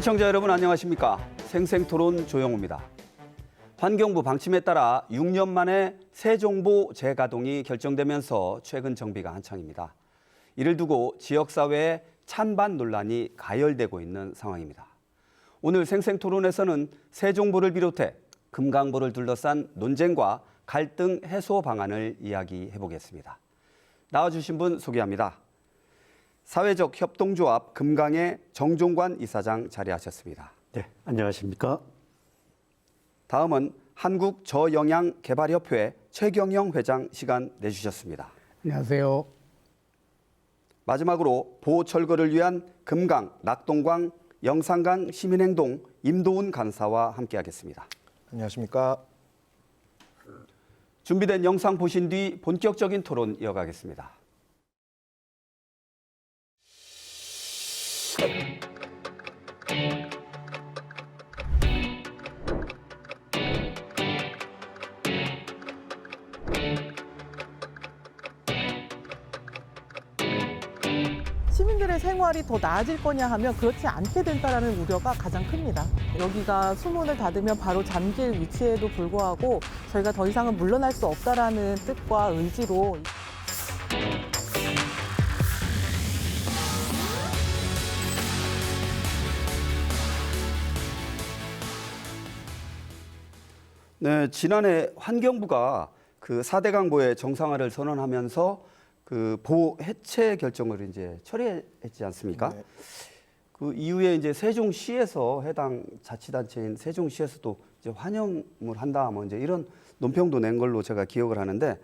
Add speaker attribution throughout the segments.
Speaker 1: 시청자 여러분 안녕하십니까? 생생토론 조영우입니다. 환경부 방침에 따라 6년 만에 새종보 재가동이 결정되면서 최근 정비가 한창입니다. 이를 두고 지역사회의 찬반 논란이 가열되고 있는 상황입니다. 오늘 생생토론에서는 새종보를 비롯해 금강보를 둘러싼 논쟁과 갈등 해소 방안을 이야기해 보겠습니다. 나와주신 분 소개합니다. 사회적 협동조합 금강의 정종관 이사장 자리하셨습니다.
Speaker 2: 네, 안녕하십니까?
Speaker 1: 다음은 한국저영양개발협회 최경영 회장 시간 내주셨습니다.
Speaker 3: 안녕하세요.
Speaker 1: 마지막으로 보호철거를 위한 금강, 낙동강, 영산강 시민행동 임도훈 간사와 함께하겠습니다.
Speaker 4: 안녕하십니까?
Speaker 1: 준비된 영상 보신 뒤 본격적인 토론 이어가겠습니다.
Speaker 5: 시민들의 생활이 더 나아질 거냐 하면 그렇지 않게 된다는 우려가 가장 큽니다. 여기가 수문을 닫으면 바로 잠길 위치에도 불구하고 저희가 더 이상은 물러날 수 없다라는 뜻과 의지로
Speaker 1: 네, 지난해 환경부가 그 4대 강보의 정상화를 선언하면서 그 보호 해체 결정을 이제 처리했지 않습니까?
Speaker 4: 네.
Speaker 1: 그 이후에 이제 세종시에서 해당 자치단체인 세종시에서도 이제 환영을 한다 뭐 이제 이런 논평도 낸 걸로 제가 기억을 하는데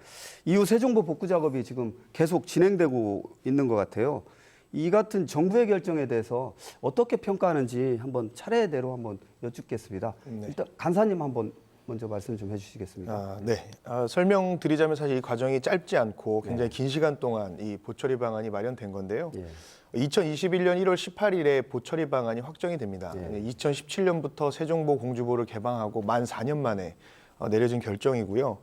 Speaker 1: 이후 새종보 복구 작업이 지금 계속 진행되고 있는 것 같아요. 이 같은 정부의 결정에 대해서 어떻게 평가하는지 한번 차례대로 한번 여쭙겠습니다.
Speaker 4: 네.
Speaker 1: 일단 간사님 한번 먼저 말씀 좀 해주시겠습니까?
Speaker 4: 네. 설명드리자면 사실 이 과정이 짧지 않고 굉장히 긴 시간 동안 이 보처리 방안이 마련된 건데요.
Speaker 1: 예.
Speaker 4: 2021년 1월 18일에 보처리 방안이 확정이 됩니다.
Speaker 1: 예.
Speaker 4: 2017년부터 새종보 공주보를 개방하고 만 4년 만에 내려진 결정이고요.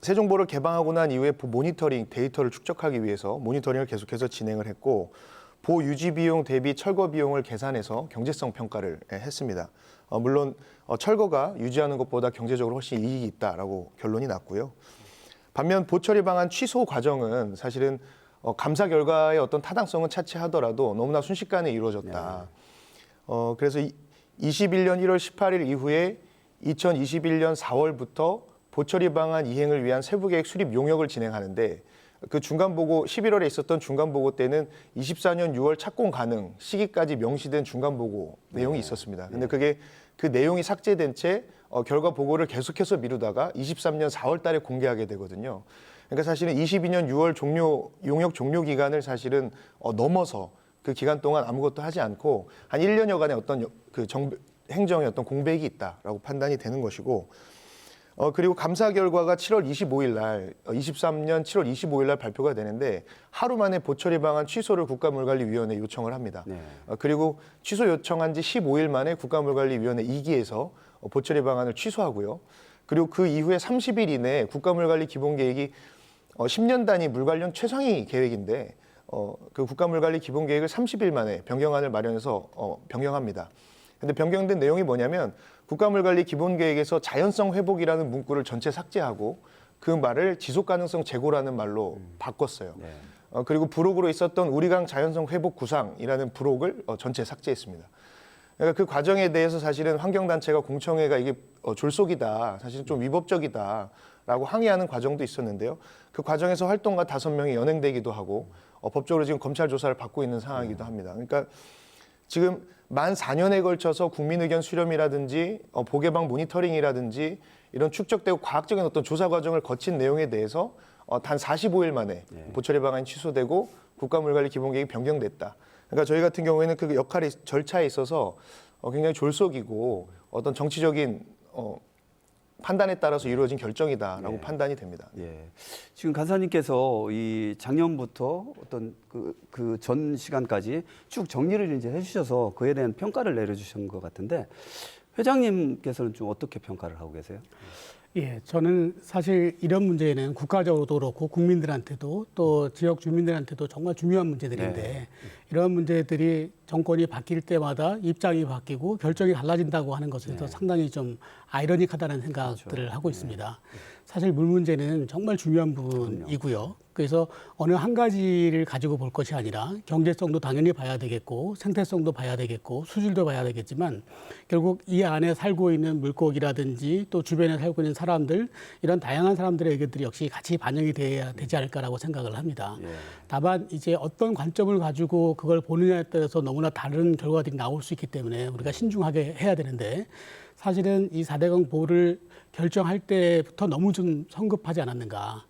Speaker 4: 새종보를 개방하고 난 이후에 모니터링 데이터를 축적하기 위해서 모니터링을 계속해서 진행을 했고 보호 유지 비용 대비 철거 비용을 계산해서 경제성 평가를 했습니다. 물론 철거가 유지하는 것보다 경제적으로 훨씬 이익이 있다라고 결론이 났고요. 반면 보처리 방안 취소 과정은 사실은 감사 결과의 어떤 타당성은 차치하더라도 너무나 순식간에 이루어졌다. 그래서 21년 1월 18일 이후에 2021년 4월부터 보처리 방안 이행을 위한 세부계획 수립 용역을 진행하는데 그 중간보고 11월에 있었던 중간보고 때는 24년 6월 착공 가능 시기까지 명시된 중간보고 내용이 있었습니다. 근데 그게 그 내용이 삭제된 채 결과 보고를 계속해서 미루다가 23년 4월 달에 공개하게 되거든요. 그러니까 사실은 22년 6월 용역 종료 기간을 사실은 넘어서 그 기간 동안 아무것도 하지 않고 한 1년여간의 어떤 그 행정의 어떤 공백이 있다라고 판단이 되는 것이고 그리고 감사 결과가 7월 25일 날, 23년 7월 25일 날 발표가 되는데 하루 만에 보처리 방안 취소를 국가물관리위원회에 요청을 합니다. 네. 그리고 취소 요청한 지 15일 만에 국가물관리위원회 2기에서 보처리 방안을 취소하고요. 그리고 그 이후에 30일 이내에 국가물관리 기본계획이 10년 단위 물 관련 최상위 계획인데 그 국가물관리 기본계획을 30일 만에 변경안을 마련해서 변경합니다. 근데 변경된 내용이 뭐냐면 국가물관리 기본계획에서 자연성 회복이라는 문구를 전체 삭제하고 그 말을 지속가능성 제고라는 말로 바꿨어요. 네. 그리고 부록으로 있었던 우리강 자연성 회복 구상이라는 부록을 전체 삭제했습니다. 그러니까 그 과정에 대해서 사실은 환경단체가 공청회가 이게 졸속이다, 사실 좀 위법적이다라고 항의하는 과정도 있었는데요. 그 과정에서 활동가 5명이 연행되기도 하고 법적으로 지금 검찰 조사를 받고 있는 상황이기도 합니다. 그러니까 지금 만 4년에 걸쳐서 국민 의견 수렴이라든지 보개방 모니터링이라든지 이런 축적되고 과학적인 어떤 조사 과정을 거친 내용에 대해서 단 45일 만에 보처리 방안이 취소되고 국가물관리 기본계획이 변경됐다. 그러니까 저희 같은 경우에는 그 역할이 절차에 있어서 굉장히 졸속이고 어떤 정치적인 판단에 따라서 이루어진 결정이다라고 판단이 됩니다.
Speaker 1: 예. 지금 간사님께서 이 작년부터 어떤 그 전 시간까지 쭉 정리를 이제 해주셔서 그에 대한 평가를 내려주신 것 같은데 회장님께서는 좀 어떻게 평가를 하고 계세요?
Speaker 2: 예, 저는 사실 이런 문제는 국가적으로도 그렇고 국민들한테도 또 지역 주민들한테도 정말 중요한 문제들인데
Speaker 1: 네.
Speaker 2: 이런 문제들이 정권이 바뀔 때마다 입장이 바뀌고 결정이 달라진다고 하는 것에 대해서 상당히 좀 아이러니하다는 생각들을 하고 있습니다. 사실 물 문제는 정말 중요한 부분이고요. 그래서 어느 한 가지를 가지고 볼 것이 아니라 경제성도 당연히 봐야 되겠고 생태성도 봐야 되겠고 수질도 봐야 되겠지만 결국 이 안에 살고 있는 물고기라든지 또 주변에 살고 있는 사람들 이런 다양한 사람들의 의견들이 역시 같이 반영이 돼야 되지 않을까라고 생각을 합니다.
Speaker 1: 예.
Speaker 2: 다만 이제 어떤 관점을 가지고 그걸 보느냐에 따라서 너무나 다른 결과들이 나올 수 있기 때문에 우리가 신중하게 해야 되는데 사실은 이 4대강 보호를 결정할 때부터 너무 좀 성급하지 않았는가.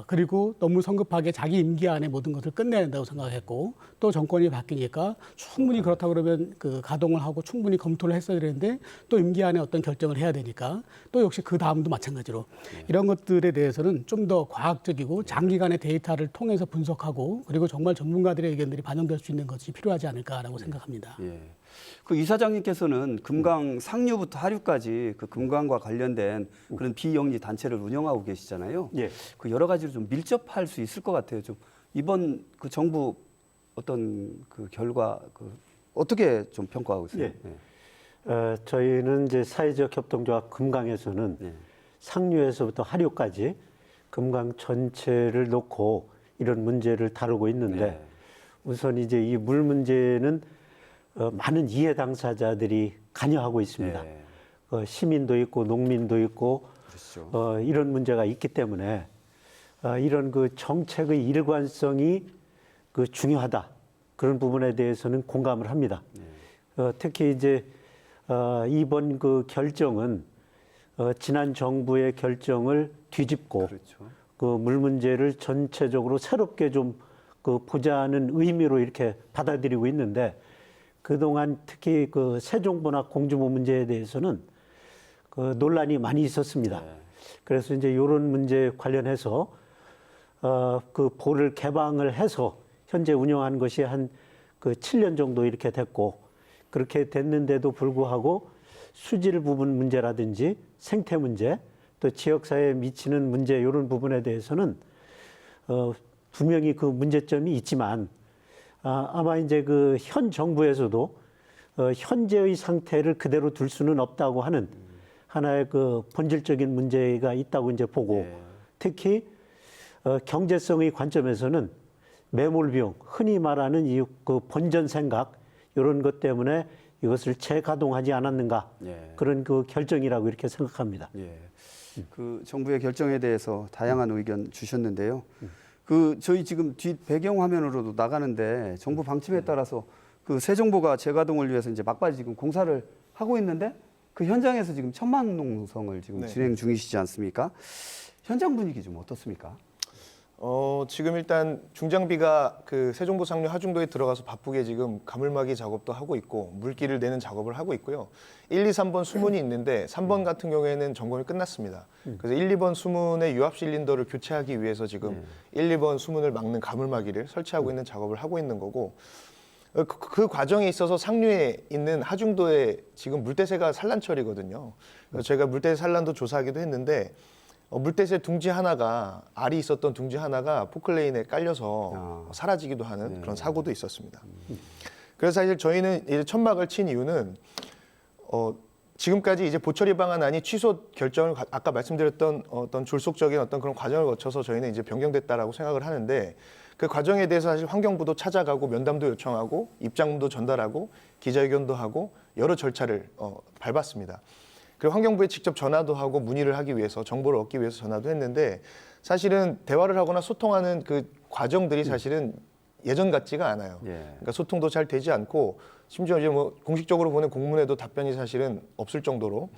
Speaker 2: 그리고 너무 성급하게 자기 임기 안에 모든 것을 끝내야 된다고 생각했고 또 정권이 바뀌니까 충분히 그렇다고 그러면 그 가동을 하고 충분히 검토를 했어야 되는데 또 임기 안에 어떤 결정을 해야 되니까 또 역시 그 다음도 마찬가지로 이런 것들에 대해서는 좀 더 과학적이고 장기간의 데이터를 통해서 분석하고 그리고 정말 전문가들의 의견들이 반영될 수 있는 것이 필요하지 않을까라고 생각합니다.
Speaker 1: 예. 그 이사장님께서는 금강 상류부터 하류까지 그 금강과 관련된 그런 비영리 단체를 운영하고 계시잖아요.
Speaker 3: 예.
Speaker 1: 그 여러 가지로 좀 밀접할 수 있을 것 같아요. 좀 이번 그 정부 어떤 그 결과 그 어떻게 좀 평가하고 있어요?
Speaker 3: 예. 저희는 이제 사회적 협동조합 금강에서는
Speaker 1: 네.
Speaker 3: 상류에서부터 하류까지 금강 전체를 놓고 이런 문제를 다루고 있는데
Speaker 1: 네.
Speaker 3: 우선 이제 이 물 문제는 많은 이해 당사자들이 관여하고 있습니다.
Speaker 1: 네.
Speaker 3: 시민도 있고 농민도 있고
Speaker 1: 그렇죠.
Speaker 3: 이런 문제가 있기 때문에 이런 그 정책의 일관성이 그 중요하다. 그런 부분에 대해서는 공감을 합니다. 특히 이제 이번 그 결정은 지난 정부의 결정을 뒤집고
Speaker 1: 그렇죠.
Speaker 3: 그 물 문제를 전체적으로 새롭게 좀 그 보자는 의미로 이렇게 받아들이고 있는데 그동안 특히 그 세종보나 공주보 문제에 대해서는 그 논란이 많이 있었습니다.
Speaker 1: 네.
Speaker 3: 그래서 이제 이런 문제 관련해서 그 보를 개방을 해서 현재 운영한 것이 한 그 7년 정도 이렇게 됐고 그렇게 됐는데도 불구하고 수질 부분 문제라든지 생태 문제 또 지역사회에 미치는 문제 이런 부분에 대해서는 분명히 그 문제점이 있지만 아마 이제 그 현 정부에서도 현재의 상태를 그대로 둘 수는 없다고 하는 하나의 그 본질적인 문제가 있다고 이제 보고
Speaker 1: 예.
Speaker 3: 특히 경제성의 관점에서는 매몰 비용, 흔히 말하는 이 그 본전 생각 이런 것 때문에 이것을 재가동하지 않았는가
Speaker 1: 예.
Speaker 3: 그런 그 결정이라고 이렇게 생각합니다.
Speaker 1: 예. 그 정부의 결정에 대해서 다양한 의견 주셨는데요. 그 저희 지금 뒷 배경 화면으로도 나가는데 정부 방침에 따라서 그 세종보가 재가동을 위해서 이제 막바지 지금 공사를 하고 있는데 그 현장에서 지금 천막 농성을 지금
Speaker 4: 네.
Speaker 1: 진행 중이시지 않습니까? 현장 분위기 좀 어떻습니까?
Speaker 4: 지금 일단 중장비가 그 세종보 상류 하중도에 들어가서 바쁘게 지금 가물막이 작업도 하고 있고 물기를 내는 작업을 하고 있고요. 1, 2, 3번 수문이 있는데 3번 같은 경우에는 점검이 끝났습니다. 그래서 1, 2번 수문의 유압 실린더를 교체하기 위해서 지금 1, 2번 수문을 막는 가물막이를 설치하고 있는 작업을 하고 있는 거고 그 과정에 있어서 상류에 있는 하중도에 지금 물대새가 산란철이거든요. 그래서 제가 물대새 산란도 조사하기도 했는데 물대새 둥지 하나가 알이 있었던 둥지 하나가 포클레인에 깔려서 사라지기도 하는 그런 사고도 있었습니다. 그래서 사실 저희는 이제 천막을 친 이유는 지금까지 이제 보처리 방안안이 취소 결정을 아까 말씀드렸던 어떤 졸속적인 어떤 그런 과정을 거쳐서 저희는 이제 변경됐다라고 생각을 하는데 그 과정에 대해서 사실 환경부도 찾아가고 면담도 요청하고 입장문도 전달하고 기자회견도 하고 여러 절차를 밟았습니다. 그리고 환경부에 직접 전화도 하고 문의를 하기 위해서 정보를 얻기 위해서 전화도 했는데 사실은 대화를 하거나 소통하는 그 과정들이 사실은 예전 같지가 않아요.
Speaker 1: 예.
Speaker 4: 그러니까 소통도 잘 되지 않고 심지어 이제 뭐 공식적으로 보낸 공문에도 답변이 사실은 없을 정도로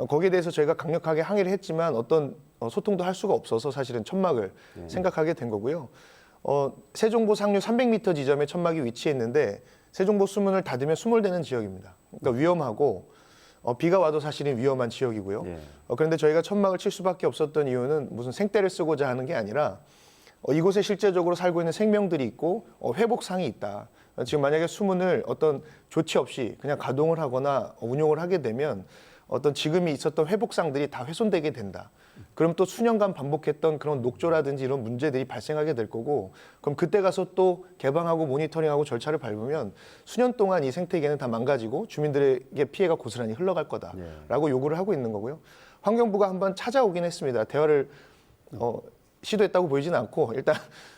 Speaker 4: 거기에 대해서 저희가 강력하게 항의를 했지만 어떤 소통도 할 수가 없어서 사실은 천막을 생각하게 된 거고요. 세종보 상류 300m 지점에 천막이 위치했는데 세종보 수문을 닫으면 수몰되는 지역입니다. 그러니까 위험하고 비가 와도 사실은 위험한 지역이고요.
Speaker 1: 예.
Speaker 4: 그런데 저희가 천막을 칠 수밖에 없었던 이유는 무슨 생떼를 쓰고자 하는 게 아니라 이곳에 실제적으로 살고 있는 생명들이 있고 회복상이 있다. 지금 만약에 수문을 어떤 조치 없이 그냥 가동을 하거나 운용을 하게 되면 어떤 지금이 있었던 회복상들이 다 훼손되게 된다. 그럼 또 수년간 반복했던 그런 녹조라든지 이런 문제들이 발생하게 될 거고, 그럼 그때 가서 또 개방하고 모니터링하고 절차를 밟으면 수년 동안 이 생태계는 다 망가지고 주민들에게 피해가 고스란히 흘러갈 거다라고 요구를 하고 있는 거고요. 환경부가 한번 찾아오긴 했습니다. 대화를 시도했다고 보이지는 않고 일단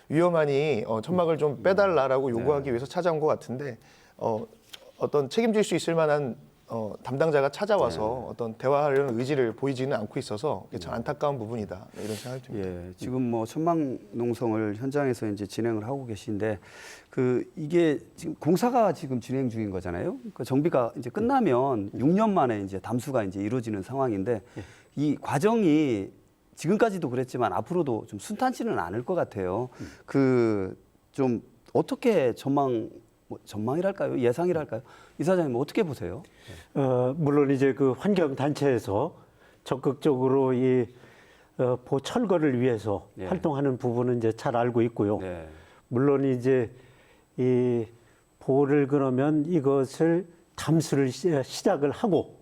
Speaker 4: 위험하니 천막을 좀 빼달라라고 요구하기 위해서 찾아온 것 같은데 어떤 책임질 수 있을 만한 담당자가 찾아와서 어떤 대화하려는 의지를 보이지는 않고 있어서 이게 참 안타까운 부분이다 이런 생각이 듭니다.
Speaker 1: 예, 지금 뭐 천막 농성을 현장에서 이제 진행을 하고 계신데 이게 지금 공사가 지금 진행 중인 거잖아요. 그 정비가 이제 끝나면 6년 만에 이제 담수가 이제 이루어지는 상황인데 이 과정이 지금까지도 그랬지만 앞으로도 좀 순탄치는 않을 것 같아요. 좀 어떻게 전망이랄까요? 예상이랄까요? 이사장님 어떻게 보세요?
Speaker 3: 물론 이제 그 환경 단체에서 적극적으로 이 보철거를 위해서
Speaker 1: 예.
Speaker 3: 활동하는 부분은 이제 잘 알고 있고요.
Speaker 1: 네.
Speaker 3: 물론 이제 이 보를 그러면 이것을 담수를 시작을 하고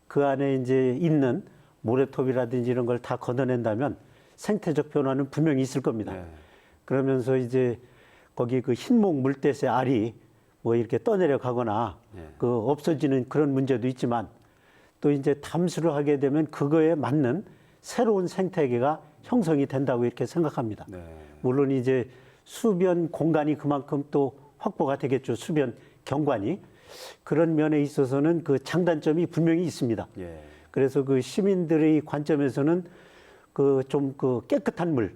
Speaker 3: 그 안에 이제 있는 모래톱이라든지 이런 걸 다 걷어낸다면 생태적 변화는 분명히 있을 겁니다.
Speaker 1: 네.
Speaker 3: 그러면서 이제 거기 그 흰목 물대새 알이 뭐 이렇게 떠내려 가거나
Speaker 1: 네.
Speaker 3: 그 없어지는 그런 문제도 있지만 또 이제 담수를 하게 되면 그거에 맞는 새로운 생태계가 형성이 된다고 이렇게 생각합니다.
Speaker 1: 네.
Speaker 3: 물론 이제 수변 공간이 그만큼 또 확보가 되겠죠. 수변 경관이. 그런 면에 있어서는 그 장단점이 분명히 있습니다.
Speaker 1: 예.
Speaker 3: 그래서 그 시민들의 관점에서는 그 좀 그 깨끗한 물,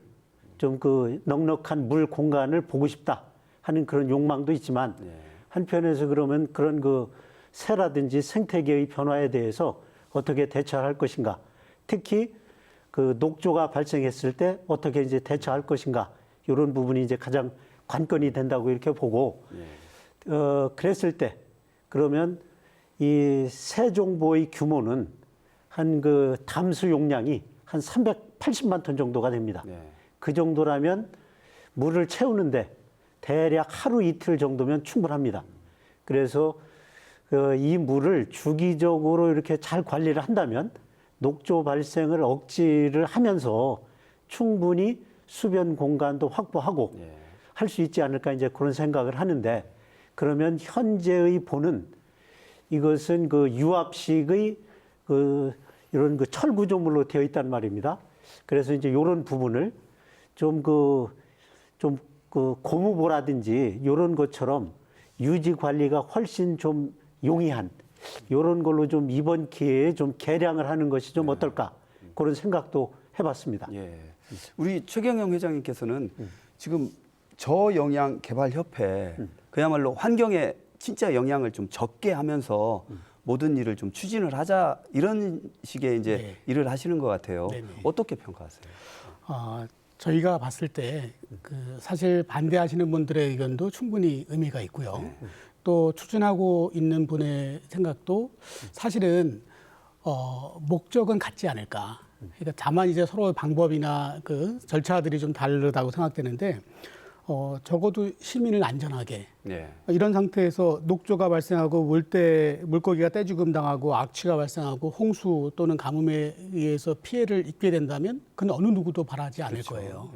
Speaker 3: 좀 그 넉넉한 물 공간을 보고 싶다 하는 그런 욕망도 있지만
Speaker 1: 예.
Speaker 3: 한편에서 그러면 그런 그 새라든지 생태계의 변화에 대해서 어떻게 대처할 것인가, 특히 그 녹조가 발생했을 때 어떻게 이제 대처할 것인가, 이런 부분이 이제 가장 관건이 된다고 이렇게 보고, 그랬을 때 그러면 이 세종보의 규모는 한 그 담수 용량이 한 380만 톤 정도가 됩니다.
Speaker 1: 네.
Speaker 3: 그 정도라면 물을 채우는데 대략 하루 이틀 정도면 충분합니다. 그래서 이 물을 주기적으로 이렇게 잘 관리를 한다면 녹조 발생을 억지를 하면서 충분히 수변 공간도 확보하고 할 수 있지 않을까 이제 그런 생각을 하는데, 그러면 현재의 보는 이것은 그 유압식의 이런 그 철 구조물로 되어 있단 말입니다. 그래서 이제 이런 부분을 좀 고무보라든지 이런 것처럼 유지 관리가 훨씬 좀 용이한 이런 걸로 좀 이번 기회에 좀 개량을 하는 것이 좀 어떨까, 그런 생각도 해봤습니다.
Speaker 1: 예. 우리 최경영 회장님께서는 지금 저영양 개발협회 그야말로 환경에 진짜 영향을 좀 적게 하면서 모든 일을 좀 추진을 하자 이런 식의 이제
Speaker 2: 네.
Speaker 1: 일을 하시는 것 같아요.
Speaker 2: 네네.
Speaker 1: 어떻게 평가하세요?
Speaker 2: 저희가 봤을 때 사실 반대하시는 분들의 의견도 충분히 의미가 있고요. 또 추진하고 있는 분의 생각도 사실은 목적은 같지 않을까. 그러니까 다만 이제 서로 방법이나 그 절차들이 좀 다르다고 생각되는데, 적어도 시민을 안전하게 이런 상태에서 녹조가 발생하고 물고기가 떼죽음 당하고 악취가 발생하고 홍수 또는 가뭄에 의해서 피해를 입게 된다면 그건 어느 누구도 바라지 않을 거예요.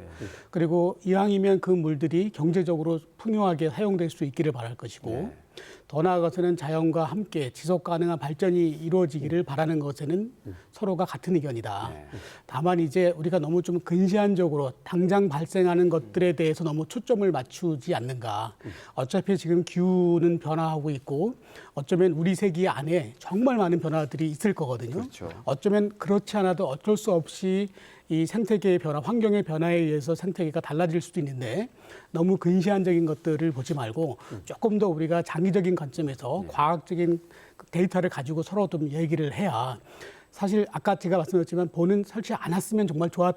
Speaker 2: 그리고 이왕이면 그 물들이 경제적으로 풍요하게 사용될 수 있기를 바랄 것이고, 더 나아가서는 자연과 함께 지속 가능한 발전이 이루어지기를 바라는 것에는 서로가 같은 의견이다. 다만 이제 우리가 너무 좀 근시안적으로 당장 발생하는 것들에 대해서 너무 초점을 맞추지 않는가. 어차피 지금 기후는 변화하고 있고 어쩌면 우리 세기 안에 정말 많은 변화들이 있을 거거든요.
Speaker 1: 그렇죠.
Speaker 2: 어쩌면 그렇지 않아도 어쩔 수 없이 이 생태계의 변화, 환경의 변화에 의해서 생태계가 달라질 수도 있는데, 너무 근시안적인 것들을 보지 말고 조금 더 우리가 장기적인 관점에서 과학적인 데이터를 가지고 서로 좀 얘기를 해야, 사실 아까 제가 말씀드렸지만 보는 설치 안 했으면 정말 좋았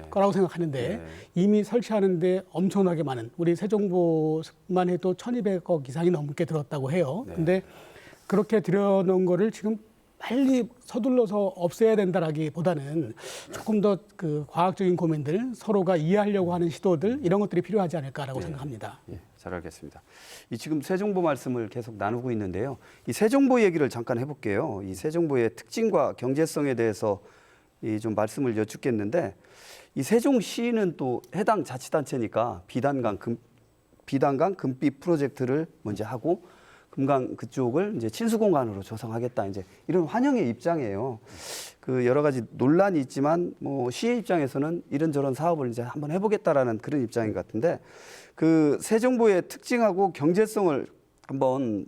Speaker 2: 거라고 생각하는데 이미 설치하는데 엄청나게 많은, 우리 세종보만 해도 1,200억 이상이 넘게 들었다고 해요. 근데 그렇게 들여놓은 거를 지금 빨리 서둘러서 없애야 된다라기보다는 조금 더 그 과학적인 고민들, 서로가 이해하려고 하는 시도들 이런 것들이 필요하지 않을까라고 생각합니다.
Speaker 1: 예, 잘 알겠습니다. 이 지금 새 정보 말씀을 계속 나누고 있는데요. 이 새 정보 얘기를 잠깐 해볼게요. 이 새 정보의 특징과 경제성에 대해서 좀 말씀을 여쭙겠는데, 이 세종시는 또 해당 자치단체니까 비단강 금빛 프로젝트를 먼저 하고 금강 그쪽을 이제 친수공간으로 조성하겠다, 이제 이런 환영의 입장이에요. 그 여러 가지 논란이 있지만 뭐 시의 입장에서는 이런저런 사업을 이제 한번 해보겠다라는 그런 입장인 것 같은데, 그 새 정보의 특징하고 경제성을 한번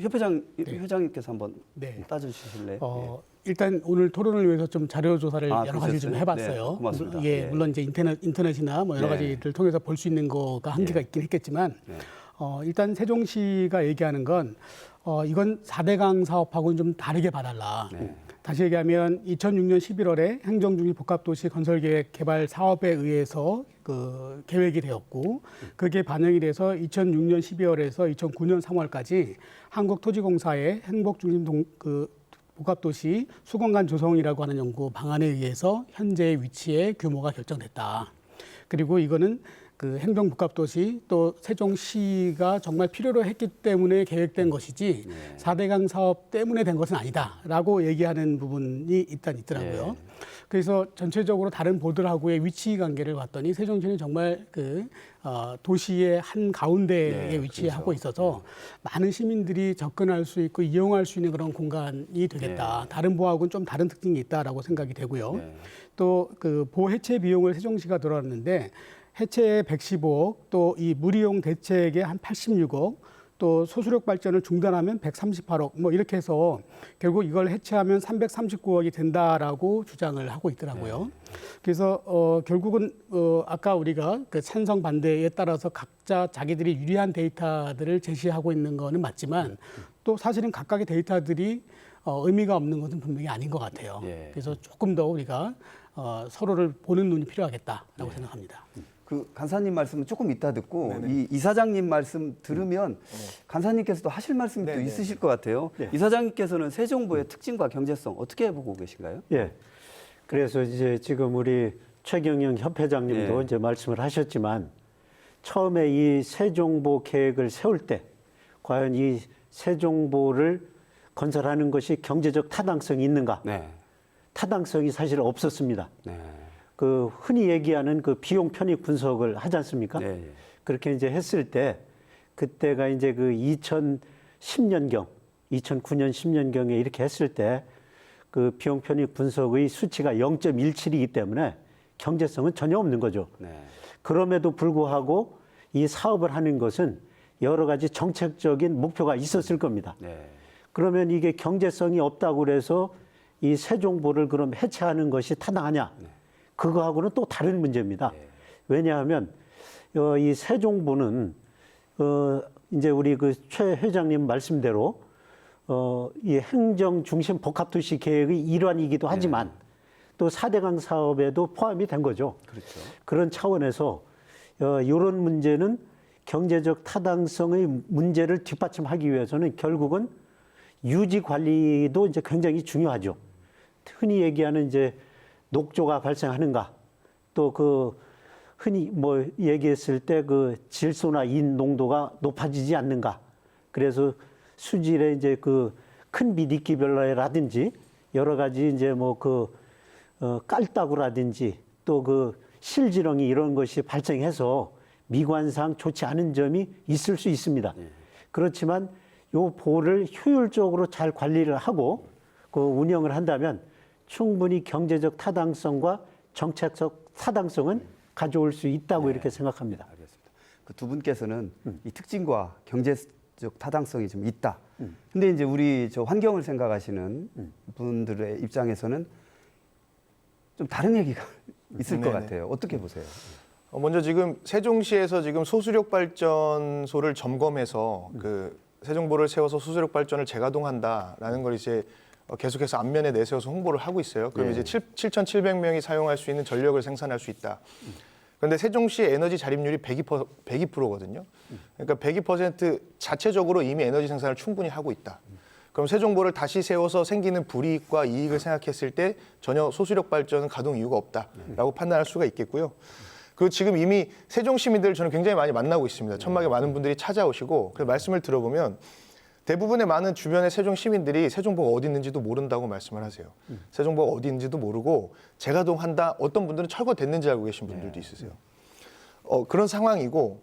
Speaker 1: 회장님께서 한번
Speaker 2: 네.
Speaker 1: 따져주실래요?
Speaker 2: 일단 오늘 토론을 위해서 좀 자료 조사를
Speaker 1: 아,
Speaker 2: 여러 가지 좀
Speaker 1: 그러셨어요?
Speaker 2: 해봤어요.
Speaker 1: 네, 고맙습니다.
Speaker 2: 예,
Speaker 1: 예.
Speaker 2: 물론 이제 인터넷이나 뭐 여러
Speaker 1: 네.
Speaker 2: 가지를 통해서 볼 수 있는 거가 한계가 있긴 했겠지만, 일단 세종시가 얘기하는 건 이건 4대강 사업하고는 좀 다르게 봐달라.
Speaker 1: 네.
Speaker 2: 다시 얘기하면 2006년 11월에 행정중심 복합도시 건설계획 개발 사업에 의해서 그 계획이 되었고, 그게 반영이 돼서 2006년 12월에서 2009년 3월까지 한국토지공사의 행복중심 복합도시 수공간 조성이라고 하는 연구 방안에 의해서 현재의 위치의 규모가 결정됐다. 그리고 이거는 그 행정복합도시 또 세종시가 정말 필요로 했기 때문에 계획된 것이지 4대강 사업 때문에 된 것은 아니다라고 얘기하는 부분이 일단 있더라고요. 그래서 전체적으로 다른 보들하고의 위치 관계를 봤더니 세종시는 정말 그 도시의 한 가운데에 위치하고 있어서 많은 시민들이 접근할 수 있고 이용할 수 있는 그런 공간이 되겠다. 다른 보하고는 좀 다른 특징이 있다라고 생각이 되고요. 또 그 보 해체 비용을 세종시가 들어왔는데, 해체에 115억, 또 이 무리용 대책에 한 86억, 또 소수력 발전을 중단하면 138억, 뭐 이렇게 해서 결국 이걸 해체하면 339억이 된다라고 주장을 하고 있더라고요. 그래서 결국은 아까 우리가 그 찬성 반대에 따라서 각자 자기들이 유리한 데이터들을 제시하고 있는 거는 맞지만, 또 사실은 각각의 데이터들이 의미가 없는 것은 분명히 아닌 것 같아요. 그래서 조금 더 우리가 서로를 보는 눈이 필요하겠다라고 생각합니다.
Speaker 1: 그 간사님 말씀은 조금 이따 듣고 이 이사장님 말씀 들으면 간사님께서도 하실 말씀이 또 있으실 것 같아요. 이사장님께서는 새 정보의 특징과 경제성 어떻게 보고 계신가요?
Speaker 3: 예. 그래서 이제 지금 우리 최경영 협회장님도 이제 말씀을 하셨지만, 처음에 이 새정보 계획을 세울 때 과연 이 새정보를 건설하는 것이 경제적 타당성이 있는가? 타당성이 사실 없었습니다. 그 흔히 얘기하는 그 비용 편익 분석을 하지 않습니까? 그렇게 이제 했을 때, 그때가 이제 그 2010년경, 2009년 10년경에 이렇게 했을 때 그 비용 편익 분석의 수치가 0.17이기 때문에 경제성은 전혀 없는 거죠. 그럼에도 불구하고 이 사업을 하는 것은 여러 가지 정책적인 목표가 있었을 겁니다. 그러면 이게 경제성이 없다고 그래서 이 새 정보를 그럼 해체하는 것이 타당하냐? 그거하고는 또 다른 문제입니다. 왜냐하면 이 새 정보는 이제 우리 그 최 회장님 말씀대로 이 행정 중심 복합도시 계획의 일환이기도 하지만 또 4대강 사업에도 포함이 된 거죠. 그런 차원에서 이런 문제는 경제적 타당성의 문제를 뒷받침하기 위해서는 결국은 유지 관리도 이제 굉장히 중요하죠. 흔히 얘기하는 이제 녹조가 발생하는가, 또 그 흔히 뭐 얘기했을 때 그 질소나 인 농도가 높아지지 않는가. 그래서 수질의 이제 그 큰 비익기별로라든지 여러 가지 이제 뭐 그 깔따구라든지 또 그 실지렁이 이런 것이 발생해서 미관상 좋지 않은 점이 있을 수 있습니다. 그렇지만 요 보를 효율적으로 잘 관리를 하고 그 운영을 한다면 충분히 경제적 타당성과 정책적 타당성은 가져올 수 있다고 이렇게 생각합니다.
Speaker 1: 알겠습니다. 그 두 분께서는 이 특징과 경제적 타당성이 좀 있다. 근데 이제 우리 저 환경을 생각하시는 분들의 입장에서는 좀 다른 얘기가 있을 것 같아요. 어떻게 보세요?
Speaker 4: 먼저 지금 세종시에서 지금 소수력 발전소를 점검해서 그 새정보를 세워서 소수력 발전을 재가동한다라는 걸 이제 계속해서 앞면에 내세워서 홍보를 하고 있어요. 그럼 이제 7,700명이 사용할 수 있는 전력을 생산할 수 있다. 그런데 세종시의 에너지 자립률이 102%거든요. 그러니까 102% 자체적으로 이미 에너지 생산을 충분히 하고 있다. 그럼 새 정보를 다시 세워서 생기는 불이익과 이익을 생각했을 때 전혀 소수력 발전은 가동 이유가 없다라고 판단할 수가 있겠고요. 그리고 지금 이미 세종 시민들을 저는 굉장히 많이 만나고 있습니다. 천막에 많은 분들이 찾아오시고 그 말씀을 들어보면 대부분의 많은 주변의 세종 시민들이 세종보가 어디 있는지도 모른다고 말씀을 하세요. 세종보가 어디 있는지도 모르고 재가동한다. 어떤 분들은 철거됐는지 알고 계신 분들도 있으세요. 그런 상황이고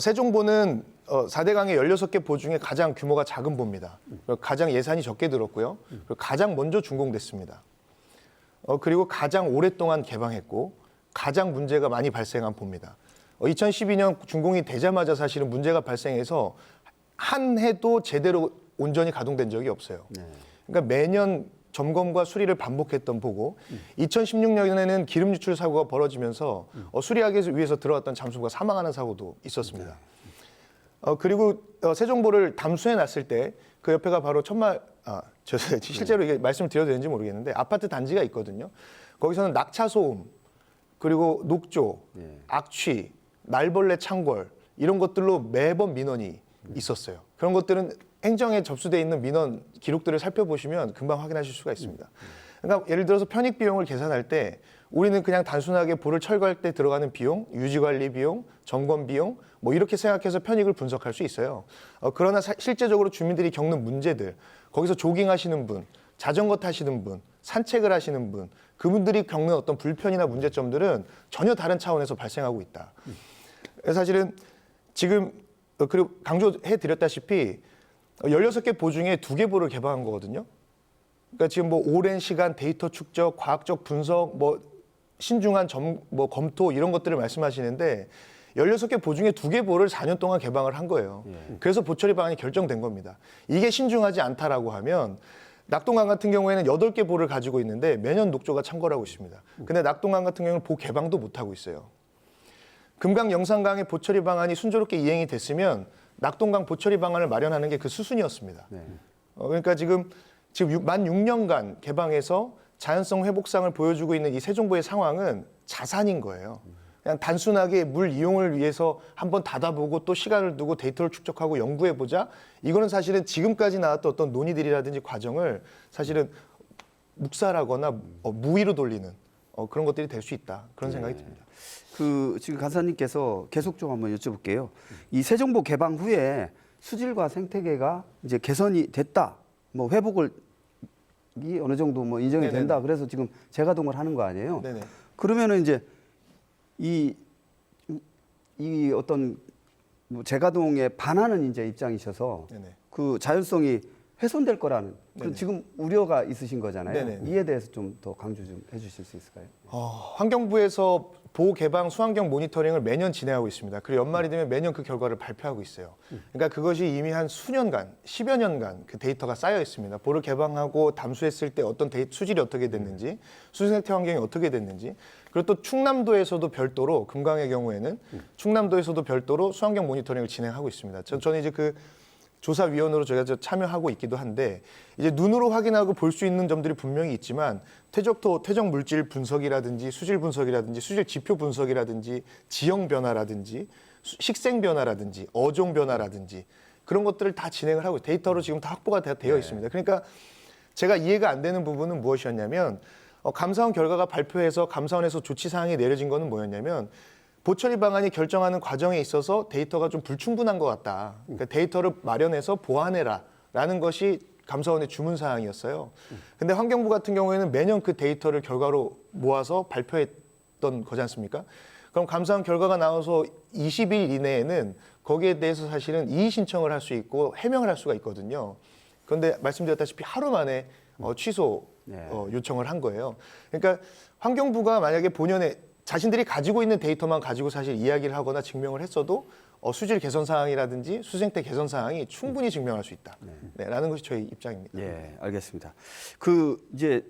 Speaker 4: 세종보는 4대강의 16개 보 중에 가장 규모가 작은 보입니다. 가장 예산이 적게 들었고요. 그리고 가장 먼저 준공됐습니다. 그리고 가장 오랫동안 개방했고 가장 문제가 많이 발생한 보입니다. 2012년 준공이 되자마자 사실은 문제가 발생해서 한 해도 제대로 온전히 가동된 적이 없어요. 그러니까 매년 점검과 수리를 반복했던 보고 2016년에는 기름 유출 사고가 벌어지면서 수리하기 위해서 들어갔던 잠수부가 사망하는 사고도 있었습니다. 그리고 세종보를 담수해 놨을 때 그 옆에가 바로 실제로 이게 말씀을 드려도 되는지 모르겠는데 아파트 단지가 있거든요. 거기서는 낙차 소음, 그리고 녹조, 악취, 날벌레 창궐 이런 것들로 매번 민원이 있었어요. 그런 것들은 행정에 접수돼 있는 민원 기록들을 살펴보시면 금방 확인하실 수가 있습니다. 그러니까 예를 들어서 편익 비용을 계산할 때 우리는 그냥 단순하게 보를 철거할 때 들어가는 비용, 유지관리 비용, 점검 비용 뭐 이렇게 생각해서 편익을 분석할 수 있어요. 그러나 실제적으로 주민들이 겪는 문제들, 거기서 조깅하시는 분, 자전거 타시는 분, 산책을 하시는 분, 그분들이 겪는 어떤 불편이나 문제점들은 전혀 다른 차원에서 발생하고 있다. 사실은 지금 그리고 강조해 드렸다시피 16개 보 중에 2개 보를 개방한 거거든요. 그러니까 지금 뭐 오랜 시간 데이터 축적, 과학적 분석, 뭐 신중한 검토 이런 것들을 말씀하시는데 16개 보 중에 2개 보를 4년 동안 개방을 한 거예요. 그래서 보처리 방안이 결정된 겁니다. 이게 신중하지 않다라고 하면 낙동강 같은 경우에는 8개 보를 가지고 있는데 매년 녹조가 창궐하고 있습니다. 근데 낙동강 같은 경우는 보 개방도 못하고 있어요. 금강 영산강의 보처리 방안이 순조롭게 이행이 됐으면 낙동강 보처리 방안을 마련하는 게 그 수순이었습니다. 그러니까 지금 만 6년간 개방해서 자연성 회복상을 보여주고 있는 이 세종보의 상황은 자산인 거예요. 그냥 단순하게 물 이용을 위해서 한번 닫아보고 또 시간을 두고 데이터를 축적하고 연구해보자. 이거는 사실은 지금까지 나왔던 어떤 논의들이라든지 과정을 사실은 묵살하거나 무위로 돌리는 그런 것들이 될 수 있다. 그런 생각이 듭니다.
Speaker 1: 지금 간사님께서 계속 좀 한번 여쭤볼게요. 이 세종보 개방 후에 수질과 생태계가 이제 개선이 됐다. 뭐 회복을 이 어느 정도 뭐 인정이
Speaker 4: 네네네.
Speaker 1: 된다. 그래서 지금 재가동을 하는 거 아니에요?
Speaker 4: 네네.
Speaker 1: 그러면은 이제 이 어떤 뭐 재가동에 반하는 이제 입장이셔서
Speaker 4: 네네.
Speaker 1: 그 자율성이 훼손될 거라는
Speaker 4: 네네.
Speaker 1: 지금 우려가 있으신 거잖아요.
Speaker 4: 네네.
Speaker 1: 이에 대해서 좀 더 강조 좀 해주실 수 있을까요?
Speaker 4: 환경부에서 보호 개방 수환경 모니터링을 매년 진행하고 있습니다. 그리고 연말이 되면 매년 그 결과를 발표하고 있어요. 그러니까 그것이 이미 한 수년간, 10여 년간 그 데이터가 쌓여 있습니다. 보를 개방하고 담수했을 때 어떤 수질이 어떻게 됐는지, 수생태 환경이 어떻게 됐는지, 그리고 또 충남도에서도 별도로 금강의 경우에는 충남도에서도 별도로 수환경 모니터링을 진행하고 있습니다. 저는 이제 그 조사위원으로 저희가 참여하고 있기도 한데 이제 눈으로 확인하고 볼 수 있는 점들이 분명히 있지만 퇴적 물질 분석이라든지 수질 분석이라든지 수질 지표 분석이라든지 지형 변화라든지 식생 변화라든지 어종 변화라든지 그런 것들을 다 진행을 하고 데이터로 지금 다 확보가 되어 있습니다. 그러니까 제가 이해가 안 되는 부분은 무엇이었냐면 감사원 결과가 발표해서 감사원에서 조치 사항이 내려진 거는 뭐였냐면 보처리 방안이 결정하는 과정에 있어서 데이터가 좀 불충분한 것 같다. 그러니까 데이터를 마련해서 보완해라라는 것이 감사원의 주문 사항이었어요. 근데 환경부 같은 경우에는 매년 그 데이터를 결과로 모아서 발표했던 거지 않습니까? 그럼 감사원 결과가 나와서 20일 이내에는 거기에 대해서 사실은 이의 신청을 할 수 있고 해명을 할 수가 있거든요. 그런데 말씀드렸다시피 하루 만에 취소 요청을 한 거예요. 그러니까 환경부가 만약에 본연의 자신들이 가지고 있는 데이터만 가지고 사실 이야기를 하거나 증명을 했어도 수질 개선 사항이라든지 수생태 개선 사항이 충분히 증명할 수 있다. 라는 것이 저희 입장입니다.
Speaker 1: 예, 알겠습니다. 이제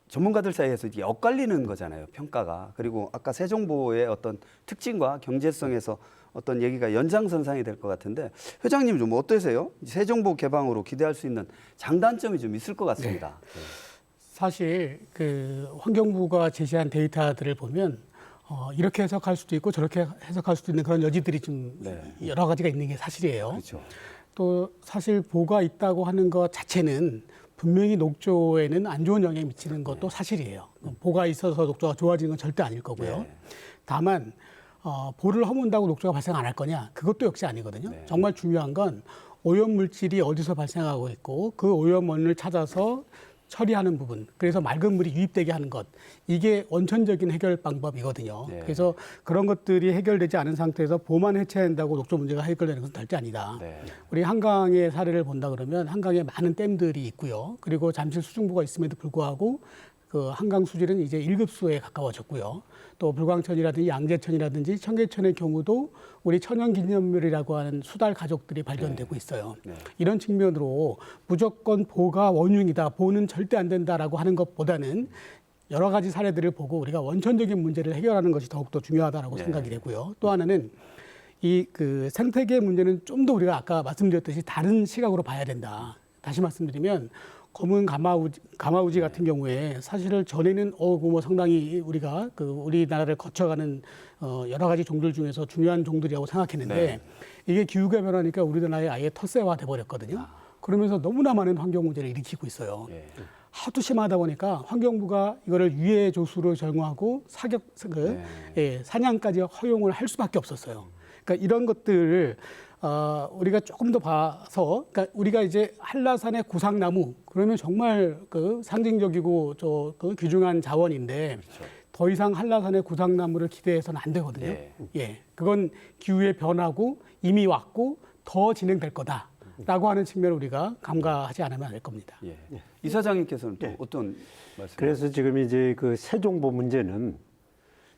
Speaker 1: 전문가들 사이에서 이게 엇갈리는 거잖아요, 평가가. 그리고 아까 세종보의 어떤 특징과 경제성에서 어떤 얘기가 연장선상이 될 것 같은데 회장님 좀 어떠세요? 세종보 개방으로 기대할 수 있는 장단점이 좀 있을 것 같습니다. 네.
Speaker 2: 사실 그 환경부가 제시한 데이터들을 보면 이렇게 해석할 수도 있고 저렇게 해석할 수도 있는 그런 여지들이 좀 여러 가지가 있는 게 사실이에요.
Speaker 1: 그렇죠.
Speaker 2: 또 사실 보가 있다고 하는 것 자체는 분명히 녹조에는 안 좋은 영향이 미치는 것도 사실이에요. 보가 있어서 녹조가 좋아지는 건 절대 아닐 거고요.
Speaker 1: 네.
Speaker 2: 다만 보를 허문다고 녹조가 발생 안 할 거냐? 그것도 역시 아니거든요.
Speaker 1: 네. 정말
Speaker 2: 정말 중요한 건 오염 물질이 어디서 발생하고 있고 그 오염원을 찾아서 처리하는 부분, 그래서 맑은 물이 유입되게 하는 것, 이게 원천적인 해결 방법이거든요.
Speaker 1: 네.
Speaker 2: 그래서 그런 것들이 해결되지 않은 상태에서 보만 해체한다고 녹조 문제가 해결되는 것은 절대 아니다.
Speaker 1: 네.
Speaker 2: 우리 한강의 사례를 본다 그러면 한강에 많은 댐들이 있고요. 그리고 잠실 수중보가 있음에도 불구하고 그 한강 수질은 이제 1급수에 가까워졌고요. 또 불광천이라든지 양재천이라든지 청계천의 경우도 우리 천연기념물이라고 하는 수달 가족들이 발견되고 있어요.
Speaker 1: 네.
Speaker 2: 이런 측면으로 무조건 보가 원흉이다, 보는 절대 안 된다라고 하는 것보다는 여러 가지 사례들을 보고 우리가 원천적인 문제를 해결하는 것이 더욱더 중요하다라고
Speaker 1: 네.
Speaker 2: 생각이 되고요. 또 하나는 이 그 생태계 문제는 좀 더 우리가 아까 말씀드렸듯이 다른 시각으로 봐야 된다. 다시 말씀드리면 검은 가마우지 같은 경우에 사실은 전에는 뭐 상당히 우리가 그 우리나라를 거쳐가는 여러 가지 종들 중에서 중요한 종들이라고 생각했는데
Speaker 1: 네.
Speaker 2: 이게 기후가 변하니까 우리나라에 아예 텃세화 돼 버렸거든요. 그러면서 너무나 많은 환경 문제를 일으키고 있어요.
Speaker 1: 예.
Speaker 2: 하도 심하다 보니까 환경부가 이거를 유해 조수로 정하고 사냥까지 허용을 할 수밖에 없었어요. 그러니까 이런 것들을 우리가 조금 더 봐서, 그러니까 우리가 이제 한라산의 구상나무 그러면 정말 그 상징적이고 그 귀중한 자원인데 더 이상 한라산의 구상나무를 기대해서는 안 되거든요.
Speaker 1: 예.
Speaker 2: 예, 그건 기후의 변화고 이미 왔고 더 진행될 거다라고 하는 측면을 우리가 감가하지 않으면 안 될 겁니다.
Speaker 1: 예. 이사장님께서는 또
Speaker 3: 예.
Speaker 1: 어떤 말씀?
Speaker 3: 그래서 지금 이제 그 세종보 문제는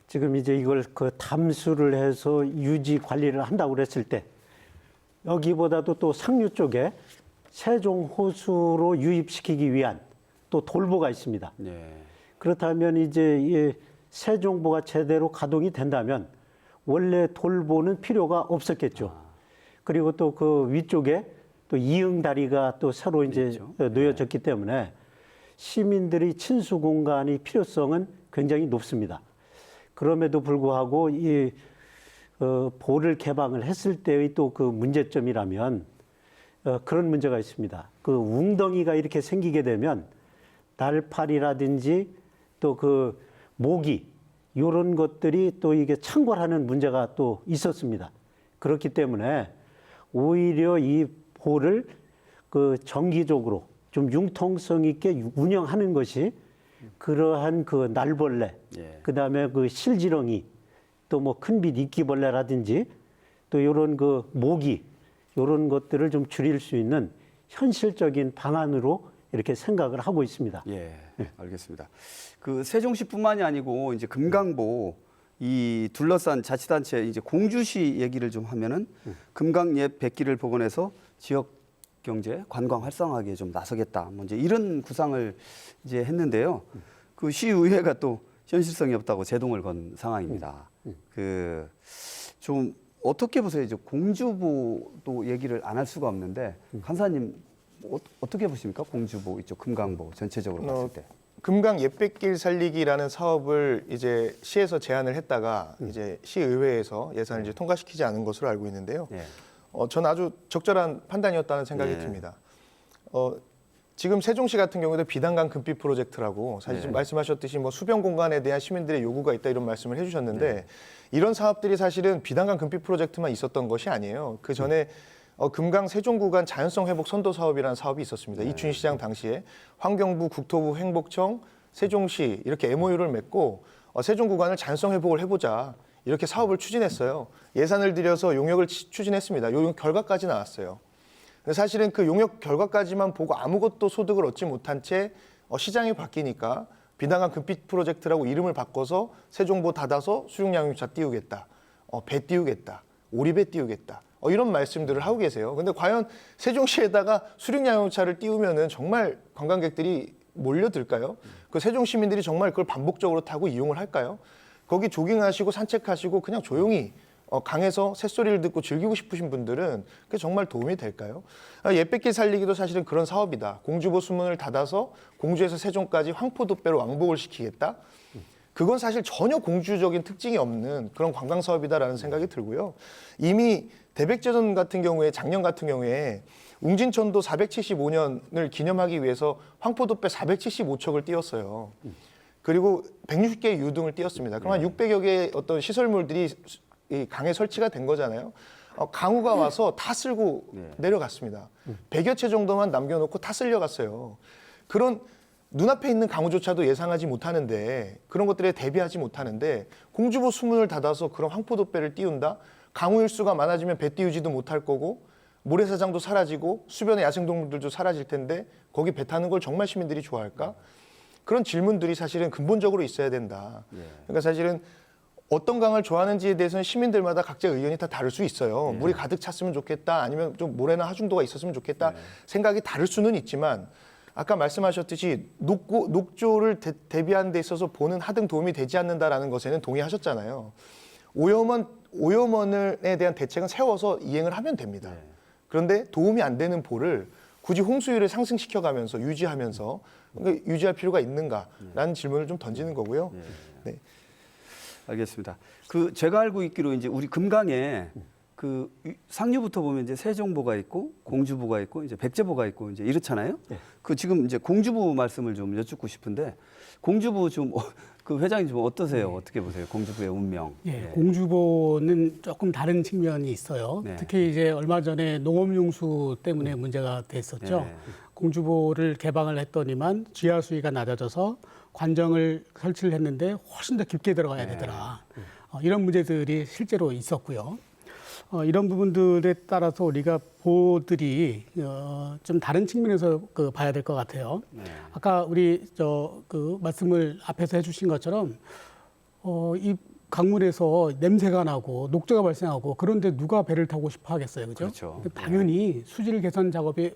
Speaker 3: 지금 이제 이걸 그 담수를 해서 유지 관리를 한다고 그랬을 때 여기보다도 또 상류 쪽에 세종 호수로 유입시키기 위한 또 돌보가 있습니다.
Speaker 1: 예.
Speaker 3: 그렇다면 이제 이 세종보가 제대로 가동이 된다면 원래 돌보는 필요가 없었겠죠. 그리고 또 그 위쪽에 또 이응다리가 또 새로 이제
Speaker 1: 있죠.
Speaker 3: 놓여졌기 때문에 시민들의 친수 공간의 필요성은 굉장히 높습니다. 그럼에도 불구하고 이 보를 개방을 했을 때의 또 그 문제점이라면 그런 문제가 있습니다. 그 웅덩이가 이렇게 생기게 되면 날파리라든지 또 그 모기 이런 것들이 또 이게 창궐하는 문제가 또 있었습니다. 그렇기 때문에 오히려 이 보를 그 정기적으로 좀 융통성 있게 운영하는 것이 그러한 그 날벌레,
Speaker 1: 예.
Speaker 3: 그다음에 그 실지렁이, 또 뭐 큰빛 이끼벌레라든지 또 이런 그 모기 이런 것들을 좀 줄일 수 있는 현실적인 방안으로 이렇게 생각을 하고 있습니다.
Speaker 1: 예, 알겠습니다. 그 세종시뿐만이 아니고 이제 금강보 이 둘러싼 자치단체 이제 공주시 얘기를 좀 하면은 금강 옛 백기를 복원해서 지역 경제 관광 활성화하기에 좀 나서겠다. 뭐 이제 이런 구상을 이제 했는데요. 그 시의회가 또 현실성이 없다고 제동을 건 상황입니다. 그 좀 어떻게 보세요? 이제 공주보도 얘기를 안 할 수가 없는데 간사님 어떻게 보십니까? 공주보 이쪽 금강보 전체적으로 봤을 때.
Speaker 4: 금강 옛백길 살리기라는 사업을 이제 시에서 제안을 했다가 이제 시의회에서 예산을 이제 통과시키지 않은 것으로 알고 있는데요.
Speaker 1: 예.
Speaker 4: 저는 아주 적절한 판단이었다는 생각이
Speaker 1: 네.
Speaker 4: 듭니다. 지금 세종시 같은 경우도 비단강 금빛 프로젝트라고 사실 지금 말씀하셨듯이 뭐 수변 공간에 대한 시민들의 요구가 있다 이런 말씀을 해주셨는데 이런 사업들이 사실은 비단강 금빛 프로젝트만 있었던 것이 아니에요. 그 전에 금강 세종 구간 자연성 회복 선도 사업이라는 사업이 있었습니다. 이춘희 시장 당시에 환경부, 국토부, 행복청, 세종시 이렇게 MOU를 맺고 세종 구간을 자연성 회복을 해보자 이렇게 사업을 추진했어요. 예산을 들여서 용역을 추진했습니다. 용역 결과까지 나왔어요. 근데 사실은 그 용역 결과까지만 보고 아무것도 소득을 얻지 못한 채 시장이 바뀌니까 비단강 금빛 프로젝트라고 이름을 바꿔서 세종보 닫아서 수륙양용차 띄우겠다, 배 띄우겠다, 오리배 띄우겠다 이런 말씀들을 하고 계세요. 근데 과연 세종시에다가 수륙양용차를 띄우면은 정말 관광객들이 몰려들까요? 그 세종 시민들이 정말 그걸 반복적으로 타고 이용을 할까요? 거기 조깅하시고 산책하시고 그냥 조용히 강에서 새소리를 듣고 즐기고 싶으신 분들은 그게 정말 도움이 될까요? 옛백길 살리기도 사실은 그런 사업이다. 공주보 수문을 닫아서 공주에서 세종까지 황포도배로 왕복을 시키겠다. 그건 사실 전혀 공주적인 특징이 없는 그런 관광 사업이다라는 생각이 들고요. 이미 대백제전 같은 경우에 작년 같은 경우에 웅진천도 475년을 기념하기 위해서 황포도배 475척을 띄웠어요. 그리고 160개의 유등을 띄웠습니다. 그럼 한 600여 개의 어떤 시설물들이 이 강에 설치가 된 거잖아요. 강우가 와서 다 쓸고 내려갔습니다. 100여 채 정도만 남겨놓고 다 쓸려갔어요. 그런 눈앞에 있는 강우조차도 예상하지 못하는데 그런 것들에 대비하지 못하는데 공주보 수문을 닫아서 그런 황포도배를 띄운다? 강우 일수가 많아지면 배 띄우지도 못할 거고 모래사장도 사라지고 수변의 야생동물들도 사라질 텐데 거기 배 타는 걸 정말 시민들이 좋아할까? 그런 질문들이 사실은 근본적으로 있어야 된다. 그러니까 사실은 어떤 강을 좋아하는지에 대해서는 시민들마다 각자 의견이 다 다를 수 있어요. 물이 가득 찼으면 좋겠다, 아니면 좀 모래나 하중도가 있었으면 좋겠다, 생각이 다를 수는 있지만 아까 말씀하셨듯이 녹조를 대비하는 데 있어서 보는 하등 도움이 되지 않는다라는 것에는 동의하셨잖아요. 오염원에 대한 대책은 세워서 이행을 하면 됩니다. 그런데 도움이 안 되는 보를 굳이 홍수율을 상승시켜가면서 유지하면서 그러니까 유지할 필요가 있는가라는 질문을 좀 던지는 거고요. 네.
Speaker 1: 알겠습니다. 그 제가 알고 있기로 이제 우리 금강에 그 상류부터 보면 이제 세종보가 있고 공주보가 있고 이제 백제보가 있고 이제 이렇잖아요. 그 지금 이제 공주보 말씀을 좀 여쭙고 싶은데 공주보 좀 그 회장님 좀 어떠세요? 어떻게 보세요? 공주보의 운명.
Speaker 2: 예, 공주보는 조금 다른 측면이 있어요.
Speaker 1: 네.
Speaker 2: 특히 이제 얼마 전에 농업용수 때문에 문제가 됐었죠.
Speaker 1: 네.
Speaker 2: 공주보를 개방을 했더니만 지하 수위가 낮아져서 관정을 설치를 했는데 훨씬 더 깊게 들어가야 되더라. 이런 문제들이 실제로 있었고요. 이런 부분들에 따라서 우리가 보들이 좀 다른 측면에서 봐야 될 것 같아요. 아까 우리 그 말씀을 앞에서 해주신 것처럼 이 강물에서 냄새가 나고 녹조가 발생하고 그런데 누가 배를 타고 싶어 하겠어요, 그죠?
Speaker 1: 그렇죠.
Speaker 2: 당연히 수질 개선 작업이